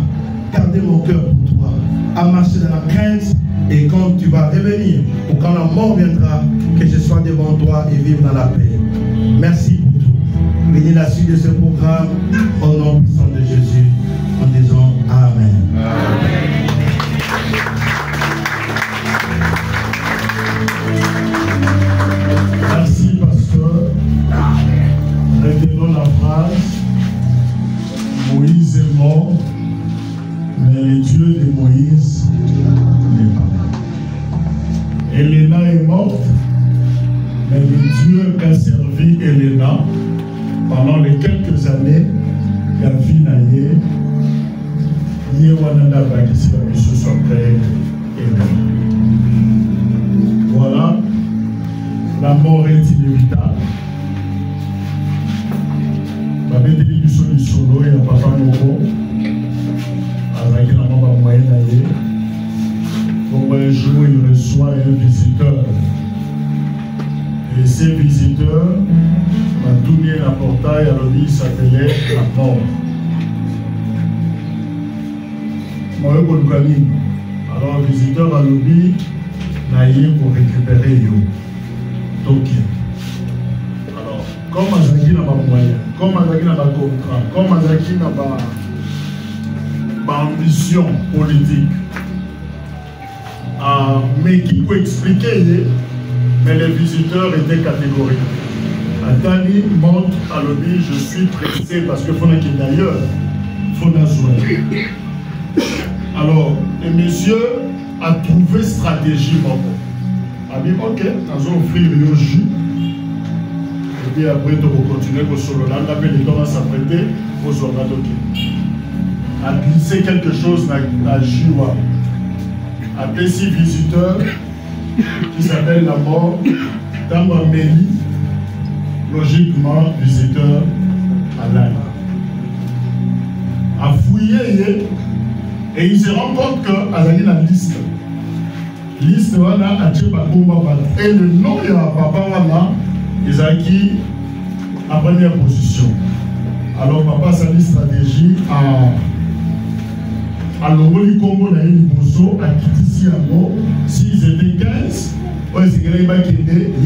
garder mon cœur pour toi, à marcher dans la crainte, et quand tu vas revenir, ou quand la mort viendra, que je sois devant toi et vivre dans la paix. Merci pour tout. Bénis la suite de ce programme au nom puissant de Jésus, en disant Amen. Amen. Merci, pasteur. Retenons la phrase. Moïse est mort, mais le Dieu de Moïse n'est pas mort. Elena est morte, mais le Dieu qu'a servi Elena pendant les quelques années qu'a vie naïe, Yewananda Bakisi la mission soit créée. Voilà, la mort est inévitable. Babeteli biso lisolo ya papa moko avec la mort moyenne naïe. Pour un jour, il reçoit un visiteur. Et ces visiteurs, m'a tourné la portail, alors il s'appelait la mort. Alors, le visiteur a lobby, naïe pour récupérer yo. Toki. Alors, comme Azaki n'a pas moyen, comme Azaki n'a pas contrat, comme Azaki n'a pas ambition politique, mais qui peut expliquer, mais les visiteurs étaient catégoriques. Atani montre à l'objet, je suis pressé parce que faut qu'il d'ailleurs, faut n'assurer. Alors, le monsieur a trouvé stratégie pour a dit ok, nous allons offrir le jus. Et puis après, tu vas continuer au solo. Là, on a les temps à s'apprêter aux soldats. A glissé quelque chose dans la joie. Appelé 6 visiteurs qui s'appelle la mort dans la mairie, logiquement visiteur à l'âne. A fouillé et il se rend compte qu'Azali la liste. Liste wana a et le nom de papa wana Isaki en première position. Alors papa sa stratégie à l'Ongoli Congo na Bosso à Kitisi Yango, s'ils étaient 15, il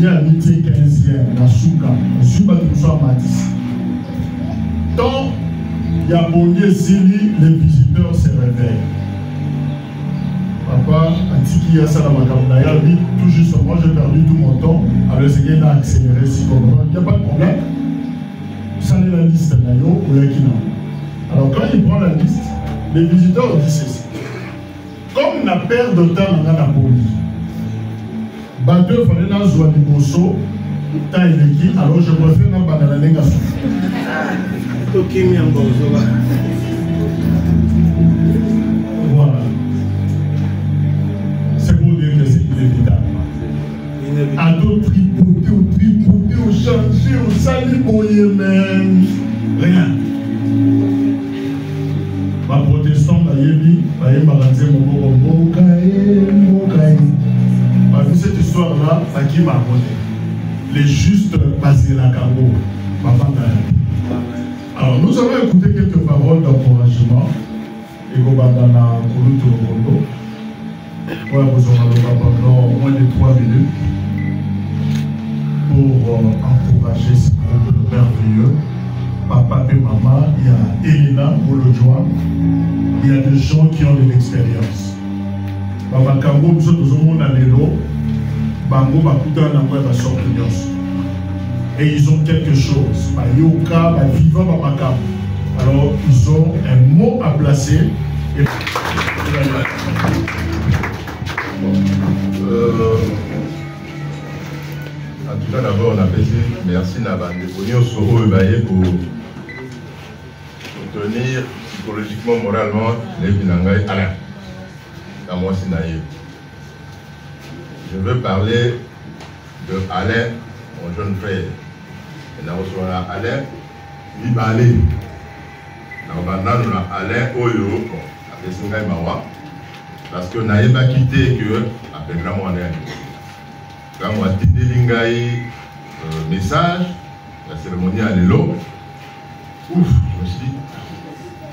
y a 15e na Souka, na Souka de Moussa Matis. Tant il y a Bondier Sili, les visiteurs se réveillent. Papa, Antiki Yassala Makamnaya, dit tout juste, moi j'ai perdu tout mon temps, alors c'est qu'il a accéléré si comme il n'y a pas de problème. Ça est la liste Nayo ou Yakina. Alors quand il prend la liste, les visiteurs disent ceci. Comme la perte de temps dans la police, Bateau fallait dans Zouani Bosso, temps il est qui, alors je préfère dans Bananalenga. Voilà. C'est pour dire que c'est inévitable. À d'autres tripoter, au changer, au saliboyer même. Rien. Ma protestante a yébi, a yébi magasin mon Mokaï. Avec cette histoire-là, à qui m'a raconté? Les justes basés la Cabo, papa Naya. Alors nous avons écouté quelques paroles d'encouragement. Et Gobandana Kouloutou Rondo. Moi, vous aurez pendant moins de 3 minutes pour encourager ce groupe merveilleux. Papa et maman, il y a Elena Bolodjoa, il y a des gens qui ont de l'expérience. Baba Kambo, nous sommes dans les lots, Bango, Bakuta, Namwe, Basorpignos. Et ils ont quelque chose. Yoka, vivant, Baba Kambo. Alors, ils ont un mot à placer. Et... en tout cas, d'abord, on a fait merci Nabande pour soutenir psychologiquement, moralement les Binangaï Alain. Dans moi, c'est naïf. Je veux parler de Alain, mon jeune frère. Et nous avons Alain, il va aller. Nous avons Alain Oyo, avec Singaï Mawa. Parce que naïf a quitté que, après la moine. Quand moi, message, la cérémonie à l'élo, ouf, je me suis dit,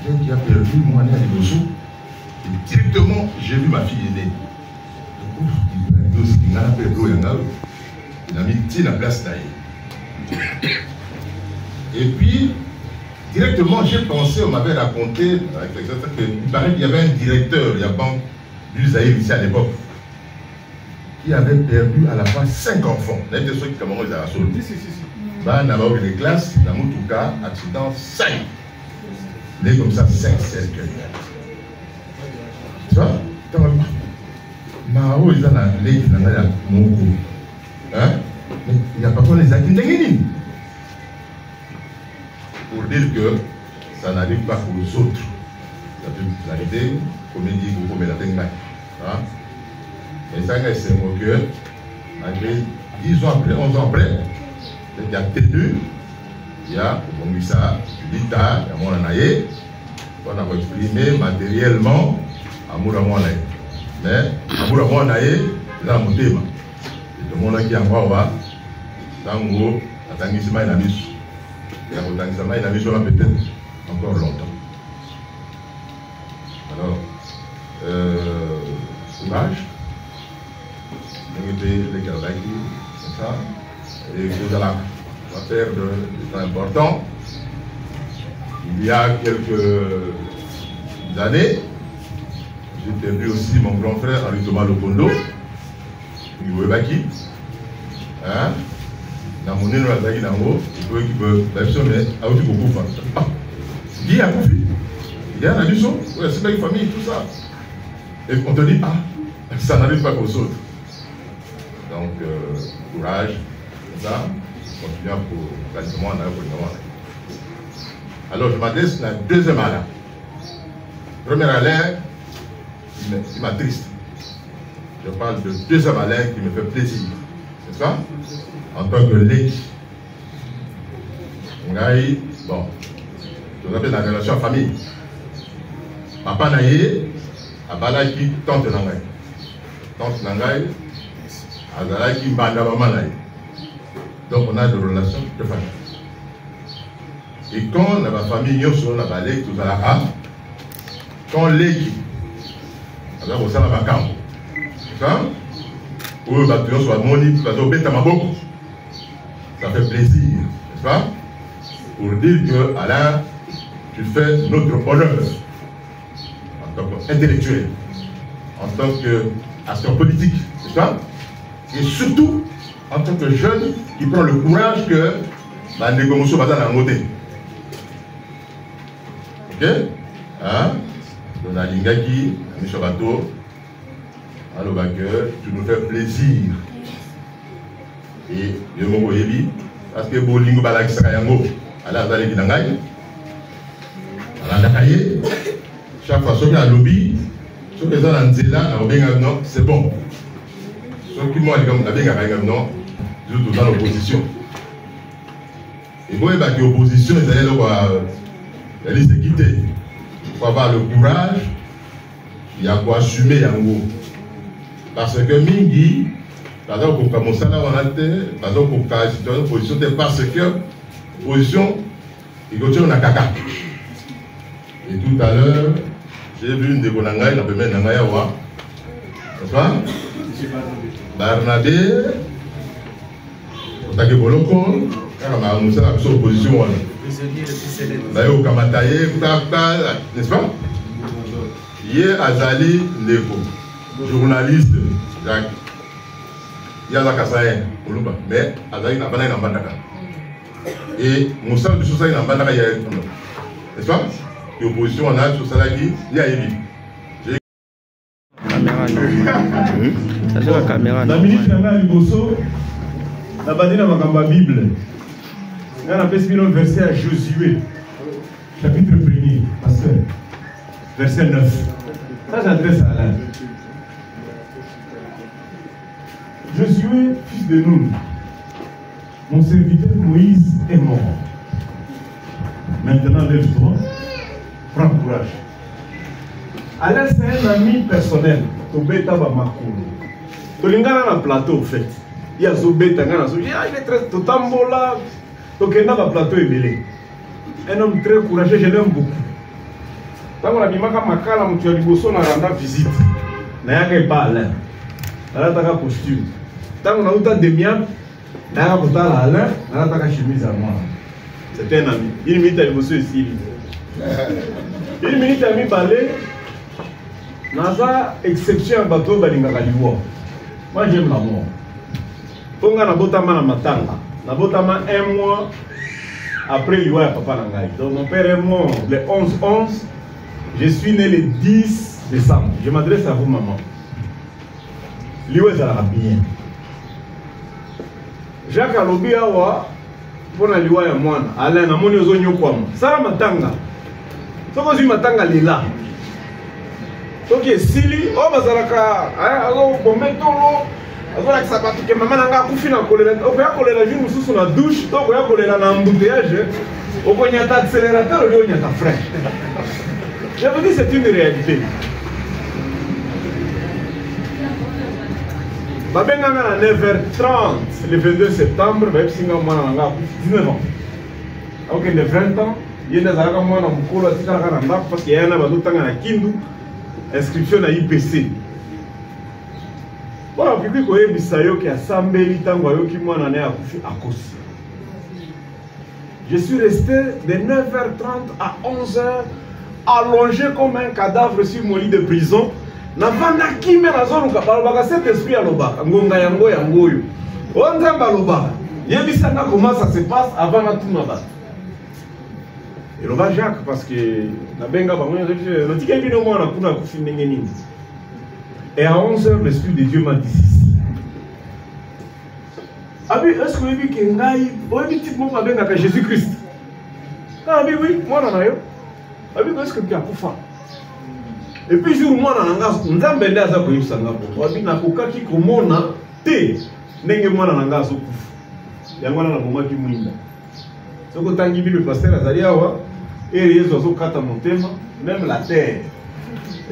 quelqu'un qui a perdu mon année à l'élo, et directement, j'ai vu ma fille aînée. Ouf, il a perdu, il a mis la place d'ailleurs. Et puis, directement, j'ai pensé, on m'avait raconté, avec l'exemple, qu'il paraît qu'il y avait un directeur, il y a Banque du Zaïre ici à l'époque, qui avait perdu à la fois 5 enfants. Il y a des gens qui ont été à la solde. Bah, on a eu des classes, dans mon tout cas, accident 5. les comme ça 5 cercueils. Tu vois? Mao, ils ont les qui n'ont pas beaucoup. Hein? Mais il n'y a pas besoin les acquis. Pour dire que ça n'arrive pas aux autres. Ça peut vous arriver, comme il dit, vous pouvez la tenir. Mais ça, c'est que, malgré 10 ans après, 11 ans après, il y a T2, il y a Bongisa, l'État, il y a mon anaïe, on a exprimé matériellement amour à mon anaïe. Mais amour à mon anaïe, c'est un thème. Et tout le monde qui en voit, tango, atangissement et la mise. Et atangissement et la mise, on a peut-être encore longtemps. Alors, courage. Les Kalabaki, c'est ça. Et vous allez faire de temps important. Il y a quelques années, j'ai perdu aussi mon grand frère Henri Thomas Lokondo, Niveau Baki. Hein? Dans mon île, on a dit nango, il faut qu'il peut faire mais à aussi beaucoup de ah, il y a Koufi, il y a un addition, c'est pas une famille, tout ça. Et on te dit, ah, ça n'arrive pas aux autres. Donc, courage, ça, continuons pour quasiment en avoir. Alors, je m'adresse à la deuxième Alain. Premier Alain, qui m'attriste. Je parle de deuxième Alain qui me fait plaisir. C'est ça? En tant que lait. Bon, je rappelle la relation en famille. Papa Naye, Abalaki, tante Nangaï. Tante Nangaï, Azalaki, Mbanda Mamanaï. Donc on a des relations de famille. Et quand la famille est sur la vallée, tout à quand l'équipe, alors on s'en va camp. Ça, ou le bâtiment soit moni, parce que ça fait plaisir, n'est-ce pas? Pour dire que Alain, tu fais notre honneur en tant qu'intellectuel, en tant qu'acteur politique, n'est-ce pas? Et surtout en tant que jeune qui prend le courage que la négociation va dans la montée. Ok? Hein? Donc, la Lingaki, la Michel Bateau, alors que tu nous fais plaisir. Et je me dis, parce que Bolingo Balaki Sakayango, à la Zale Ginangaï, à la Dakaye, chaque fois qu'il y a un lobby, ceux qui sont en Zéla, c'est bon. Ceux qui m'ont dit comme non, je suis dans l'opposition. Et moi, l'opposition, il y a des quitter. Il faut avoir le courage, il y a quoi assumer en gros. Parce que Mingi, par exemple, pour commencer là, on a été, par exemple, pour la situation d'opposition, parce que l'opposition, il continue à caca. Et tout à l'heure, j'ai vu une dégonangaï, la première nangaï, n'est-ce pas? Barnabé, Otake Boloko, car on a annoncé la opposition. D'ailleurs, au Kamataye, n'est-ce pas? Hier, Azali Neko, journaliste, Jacques. Il y a la Kassaïen, mais Azali n'a pas un bandaka. Et Moussa de Sousa n'a pas un n'est-ce pas? L'opposition, on a sur Salaki, il y a Ebi. Ça c'est la caméra. La ministre n'a Liboso, la bandine a Bible. Il y a un verset à Josué, chapitre 1er, pasteur, verset 9. Ça j'adresse à Alain. Josué, fils de Nun, mon serviteur Moïse est mort. Maintenant lève-toi, prends courage. Alain c'est un ami personnel. Tobeta Bamakolo. Tolingana na plateau au fait. Il y a Zobeta Gana. Il est très totambola. Donc il y a un plateau ébélé. Un homme très courageux, je l'aime beaucoup. Tant qu'on a dit Makala, tu as dit Bosso, on a rendu visite. N'a pas Alain. Alain a un costume. Tant qu'on a eu un demi-an, on a un Alain, on a une chemise à moi. C'est un ami. Il minute à Bosso ici. Il minute à mi balai. Naza exception à bateau balingaka liwa. Moi j'aime la mort. Ponga na botama na matanga. Na botama 1 mois après Liwa et Papa Nangai. Donc mon père est mort le 11-11. Je suis né le 10 décembre. Je m'adresse à vous, maman. Liwa est bien. Jacques Alobi Awa, pour la Liwa et moi, Alain, Amoni Ozonyo Kwam. Sara Matanga. Soko Matanga Lila. Donc, Sili, oh, Bazaraka, alors, bon, mettons-le. Alors, ça va que maman n'a pas pu faire coller la joue sous la douche, donc, on va coller la embouteillage. On va y avoir un accélérateur, on va y avoir un frein. Je vous dis, c'est une réalité. Je suis à 9h30 le 22 septembre, je suis à 19 ans. Donc, il y a 20 ans, il y a des gens parce qu'il y a un Kindu. Inscription à IPC. Voilà, puis quand il y a des gens je suis resté de 9h30 à 11h allongé comme un cadavre sur mon lit de prison. Navandaki me na zone ka cet esprit à l'obaka ngonga yango yango yo. On nzamba l'obaka. Yebisanga comment ça se passe avant la tout naba. Et le va Jacques parce que na benga ba mwana je tika bino mwana kuna kufindenge nini. Et à 11h l'esprit de Dieu m'a dit Abi est-ce que vous avez que ngai oyebi type mo ba benga ka Jésus Christ. Ah oui mwana na yo. Abi est-ce que tu as kufa. Et puis jour mwana nanga nzambe nda za ko yisanga ko. Abi na kokaki komona te ndenge mwana nanga zo kufa. Yango na bomba ki mwinda. Soko tangi bi le pasteur azali awa et Jésus azokata montema, même la terre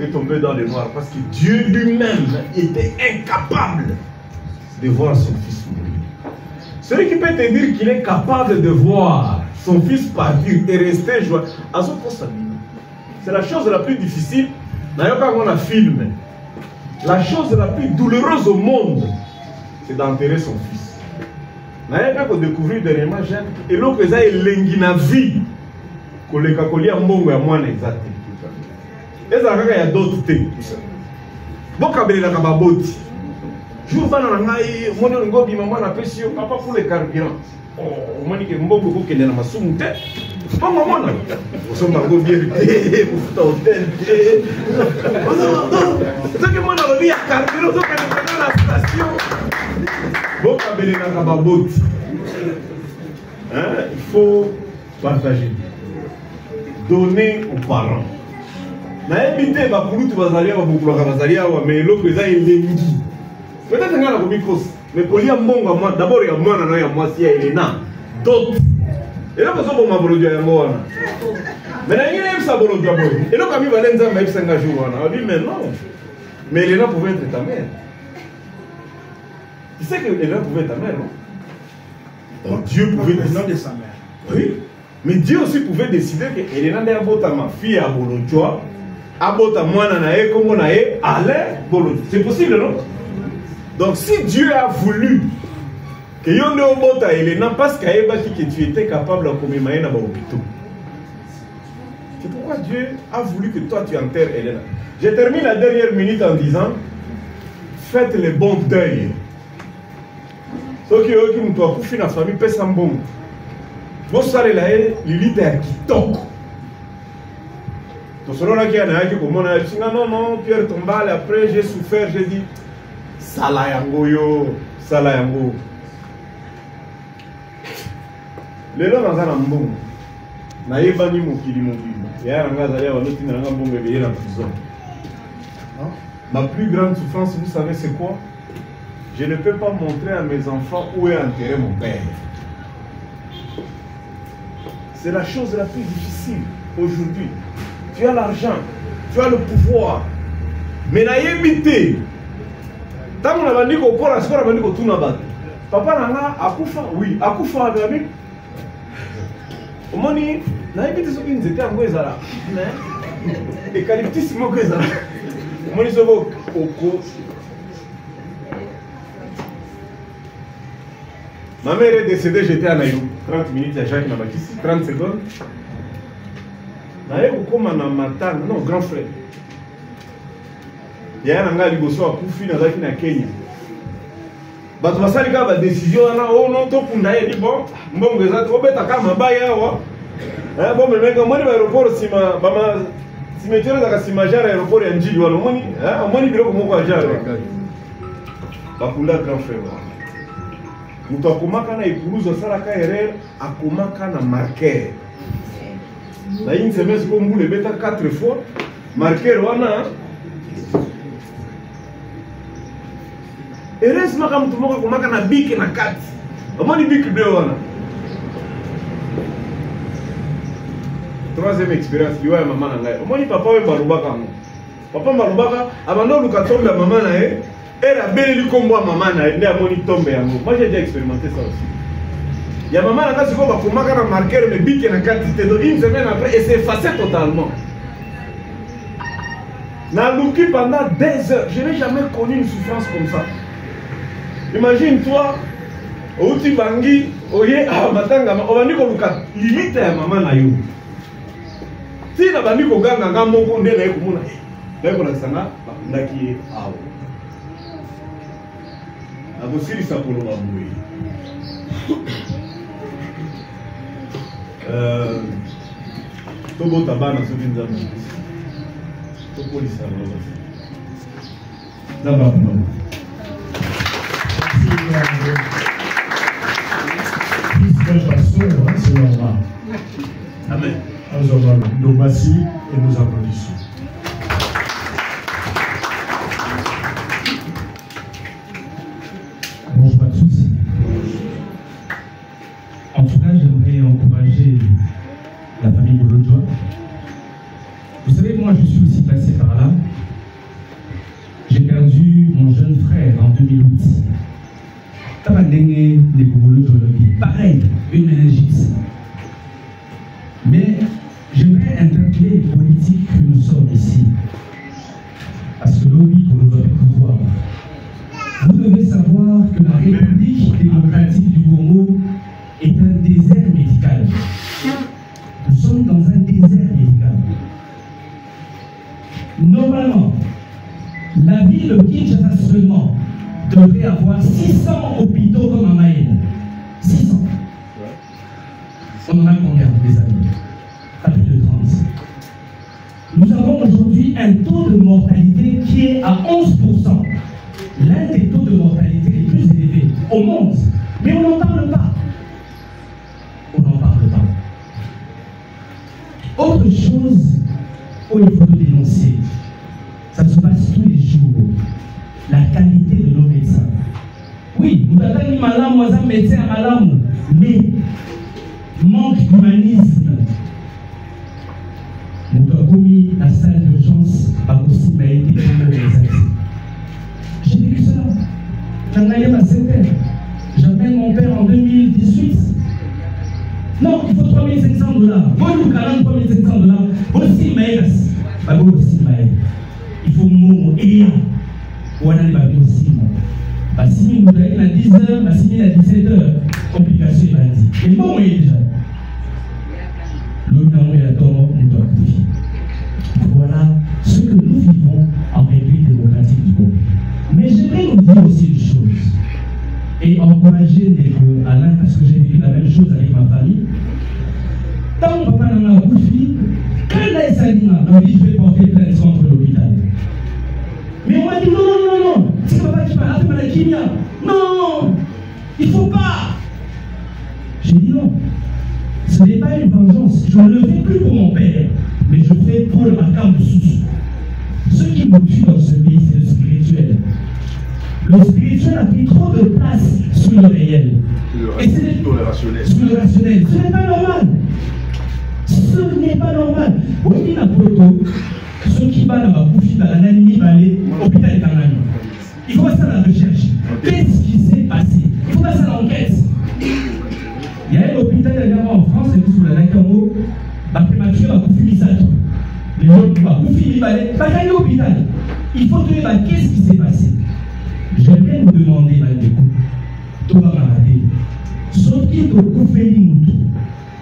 est tombée dans le noir parce que Dieu lui-même était incapable de voir son fils mourir. Celui qui peut te dire qu'il est capable de voir son fils partir et rester joyeux, c'est la chose la plus difficile. D'ailleurs, quand on a filmé, la chose la plus douloureuse au monde, c'est d'enterrer son fils. D'ailleurs, quand on découvre dernièrement, et l'autre, il est l'engina vie. Koleka kolia mbongo ya mwana exact. Eza kaka ya d'autres things. Boka belela ka baboti. Jour bana na ngai mono ngobi mama na pesi yo papa pour le carburant. Oh, moni ke mbongo ko kende na masumu te. Bongo mona. Osomba ngobi ye futa hotel. Ce que mona lobi ya carburant so kende na la station. Boka belela ka baboti. Hein, il faut partager. Donner aux parents. Mais l'autre peut-être que la mais pour dire bon, d'abord il y a moi, il y a moi, il y a d'autres. Et là, vous avez un peu de temps. Mais il y a un peu de temps. Et là, quand il va aller dans le 5 jours, on a dit mais non. Mais Elena pouvait être ta mère. Tu sais que Elena pouvait être ta mère, non? Donc Dieu pouvait être de sa mère. Oui. Mais Dieu aussi pouvait décider que Elena n'est pas ma fille à Bolotjoa, abota mwana nae comme nae allait Bolotjoa. C'est possible, non? Donc si Dieu a voulu que yonde obota Elena parce qu'elle a dit que tu étais capable de commémorer dans l'hôpital. C'est pourquoi Dieu a voulu que toi tu enterres Elena. Je termine la dernière minute en disant faites le bon deuil. Ceux qui ont fait la famille paient sans bon. Vous savez là, Lilith est qui toque. Donc selon la qui a dit comment on a dit non Pierre Tombal après j'ai souffert j'ai dit Salayango yo Salayango. Les gens dans un mbongo. Na yebani mokili mobile. Ya ranga zali wa loti na mbongo ébélé en prison. Ma plus grande souffrance, vous savez c'est quoi? Je ne peux pas montrer à mes enfants où est enterré mon père. C'est la chose la plus difficile aujourd'hui. Tu as l'argent, tu as le pouvoir. Mais naïbité. Tant qu'on a dit qu'on prend la score, on a dit qu'on tourne à battre. Papa nana akufa, oui, akufa avec. Au moment où naïbité ce qu'ils étaient en Guézara. Eucalyptus mo Guézara. Au moment où ils sont au ma mère est décédée, j'étais à Naïrobi. 30 minutes, il y a Jacques Nabakissi, 30 secondes. Naïrobi, comme un matin, non, grand frère. Il y a un gars qui a Koufi, dans la Kenya. bato basali kaka badécision wana o non tokunda ye di bon mbongo eza te obeta kaka mabaya awa bomemeka omoni baaéroport nsima cimetière ezaka nsima jare aéroport ya njili wana omoni biloko moko ya jare bakunda grand frère wana moto akomaka na epoulouse asalaka erreur akomaka na marqueur na une semaine siko mbula ebeta 4 fois marqueur wana heureusement ka moto moko akomaka na bike na kati omoni bike de wana troisième expérience liwa ya mama na ngai omoni papa oyo balobaka ngo papa balobaka abanda oluka tombe ya mama na ye ere abeleli nkombo ya mama na ye nde amoni tombe yango moi j'ai déjà expérimenté ça aussi ya mama na ngai sikoyo bakomaka na marqueur me bike na kati te donc une semaine après et c'est effacé totalement naluki pendant 2 heures je n'ai jamais connu une souffrance comme ça. Imagine toi outi bangi oye matangama obandi koluka limite ya mama na yo tina bandi koganga nga moko nde naye komona naye kolakisanga bakundaki ye awa akosilisa koloba boye tobota bana soki nzambe topolisa bango nzambe akomama. Amen. Nous avons nos massis et nous applaudissons. Bonjour à tous. En tout cas, j'aimerais encourager la famille Bolodjoa. Vous savez, moi, je suis aussi passé par là. J'ai perdu mon jeune frère en 2008. Pareil, une méningite. Mais j'aimerais interpeller les politiques que nous sommes ici. Parce que l'ONU pour notre pouvoir. Vous devez savoir que la République démocratique du Congo est un désert médical. Nous sommes dans un désert médical. Normalement, la ville de Kinshasa seulement devrait avoir 600 hôpitaux comme à Maïne. 600. On en a combien des années? Pas plus de 30. Nous avons aujourd'hui un taux de mortalité qui est à 11%. L'un des taux de mortalité les plus élevés au monde. Mais on n'en parle pas. On n'en parle pas. Autre chose où il faut le dénoncer, ça se passe tous les jours. La qualité de nos médecins. Oui, nous avons malam, nous avons médecin malam, mais manque d'humanisme. Nous avons commis la salle d'urgence par aussi m'a été j'ai vécu cela. J'en ai ma CPR. J'appelle mon père en 2018. Non, il faut $3 500. Moi, nous avons $3 500. Aussi maïs. Il faut mot et on a les bateaux aussi. Si nous avons à 10 h, si à 17 h, complication est dit. Et bon, oui, déjà. L'autre est à tort, nous doit couper. Voilà ce que nous vivons en République démocratique du Congo. Mais j'aimerais nous dire aussi une chose et encourager Alain, parce que j'ai vécu la même chose avec ma famille. Tant mon papa n'a pas bouffi, quand il a essayé, on dit je vais porter plainte contre l'hôpital. Mais on m'a dit non, c'est papa qui parle, après la chimia. Non, il ne faut pas. J'ai dit non, ce n'est pas une vengeance. Je ne le fais plus pour mon père, mais je fais pour le macam de sous. Ce qui me tue dans ce pays, c'est le spirituel. Le spirituel a pris trop de place sur le réel. Sur le rationnel. Ce n'est pas normal. Ce n'est pas normal. Oui, la photo. Ceux qui battent dans ma bouffe, dans l'anime, l'hôpital est en anime. Il faut passer à la recherche. Qu'est-ce qui s'est passé? Il faut passer à l'enquête. Il y a un hôpital également en France, et sous la Nakambo, ma prématuré va bouffer Misato. Les autres vont bouffer pas gagner l'hôpital. Il faut trouver qu'est-ce qui s'est passé. J'aimerais vous demander, Thomas Maradé, sauf qu'il faut bouffer nous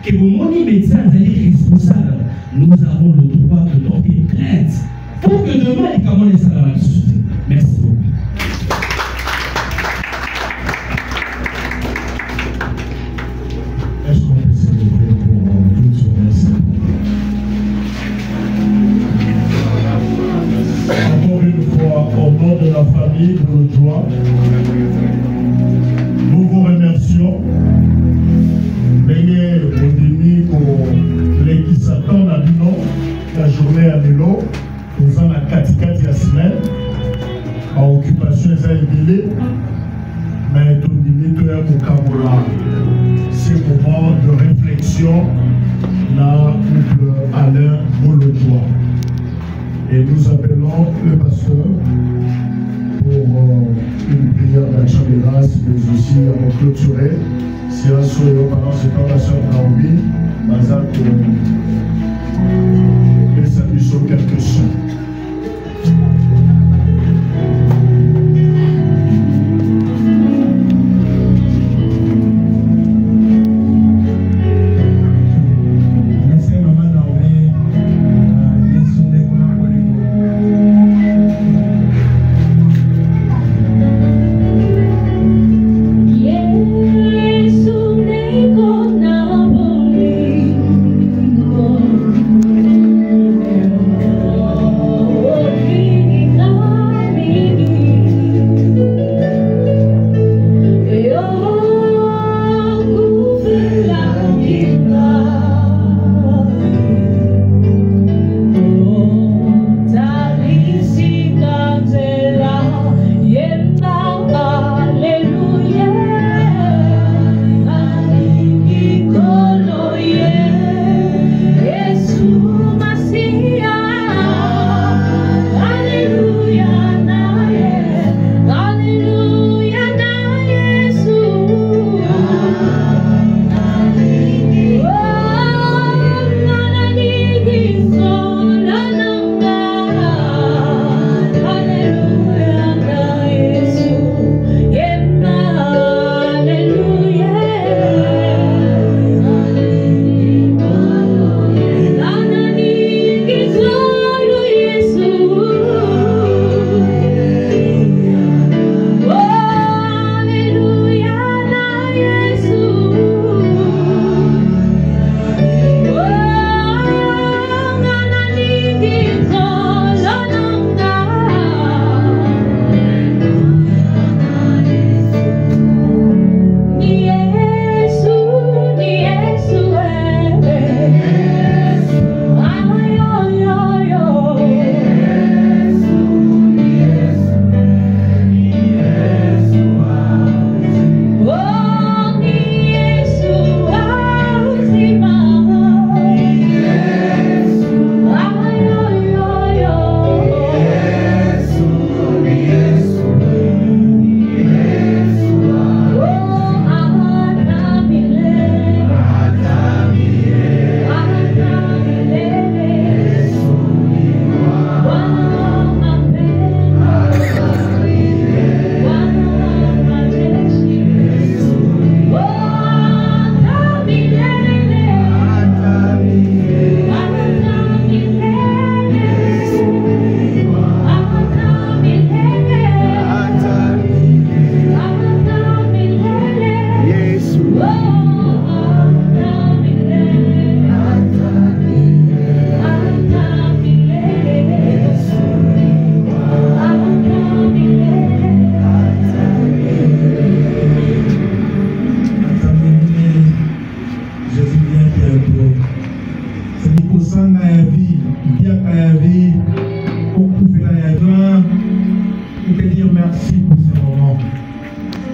que vos médecins allaient responsables, nous avons le droit de porter plainte pour que demain les Camerounais soient dans la société. Merci beaucoup. famille Bouloudjoie. Nous vous remercions. Venez au demi pour les qui s'attendent à nous, la journée à vélo, nous en a 4 semaines, en occupation des ailes, mais tout le monde pour Kabola. C'est moment de réflexion dans le couple Alain Bouloudjoie. Et nous appelons le pasteur pour une prière d'action de grâce, mais aussi à clôturer. Si un sourire pendant ce temps, la sœur Naomi, Bazar pour les saluer sur quelques sons.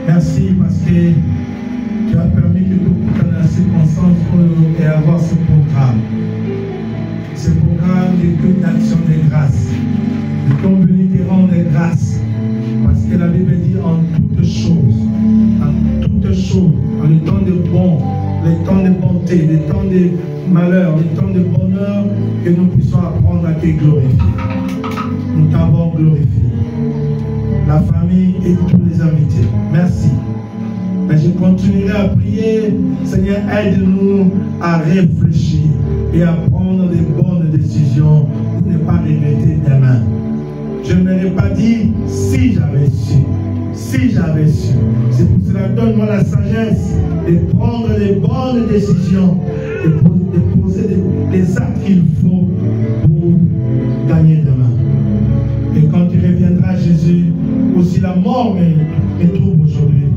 Merci parce que tu as permis que tout le monde se concentre et avoir ce programme. Ce programme est que d'action de grâce. Nous sommes venus te rendre grâce. Parce que la Bible dit en toutes choses, en les temps de bon, les temps de bonté, les temps de malheur, les temps de bonheur, que nous puissions apprendre à te glorifier. Nous t'avons glorifié. La famille et tous les invités. Merci. Mais je continuerai à prier. Seigneur, aide-nous à réfléchir et à prendre des bonnes décisions pour ne pas regretter demain. Je ne m'aurais pas dit si j'avais su. Si j'avais su. C'est pour cela, donne-moi la sagesse de prendre les bonnes décisions et de poser les actes qu'il faut pour gagner demain. Et quand tu reviendras, Jésus, aussi énorme et trouble aujourd'hui.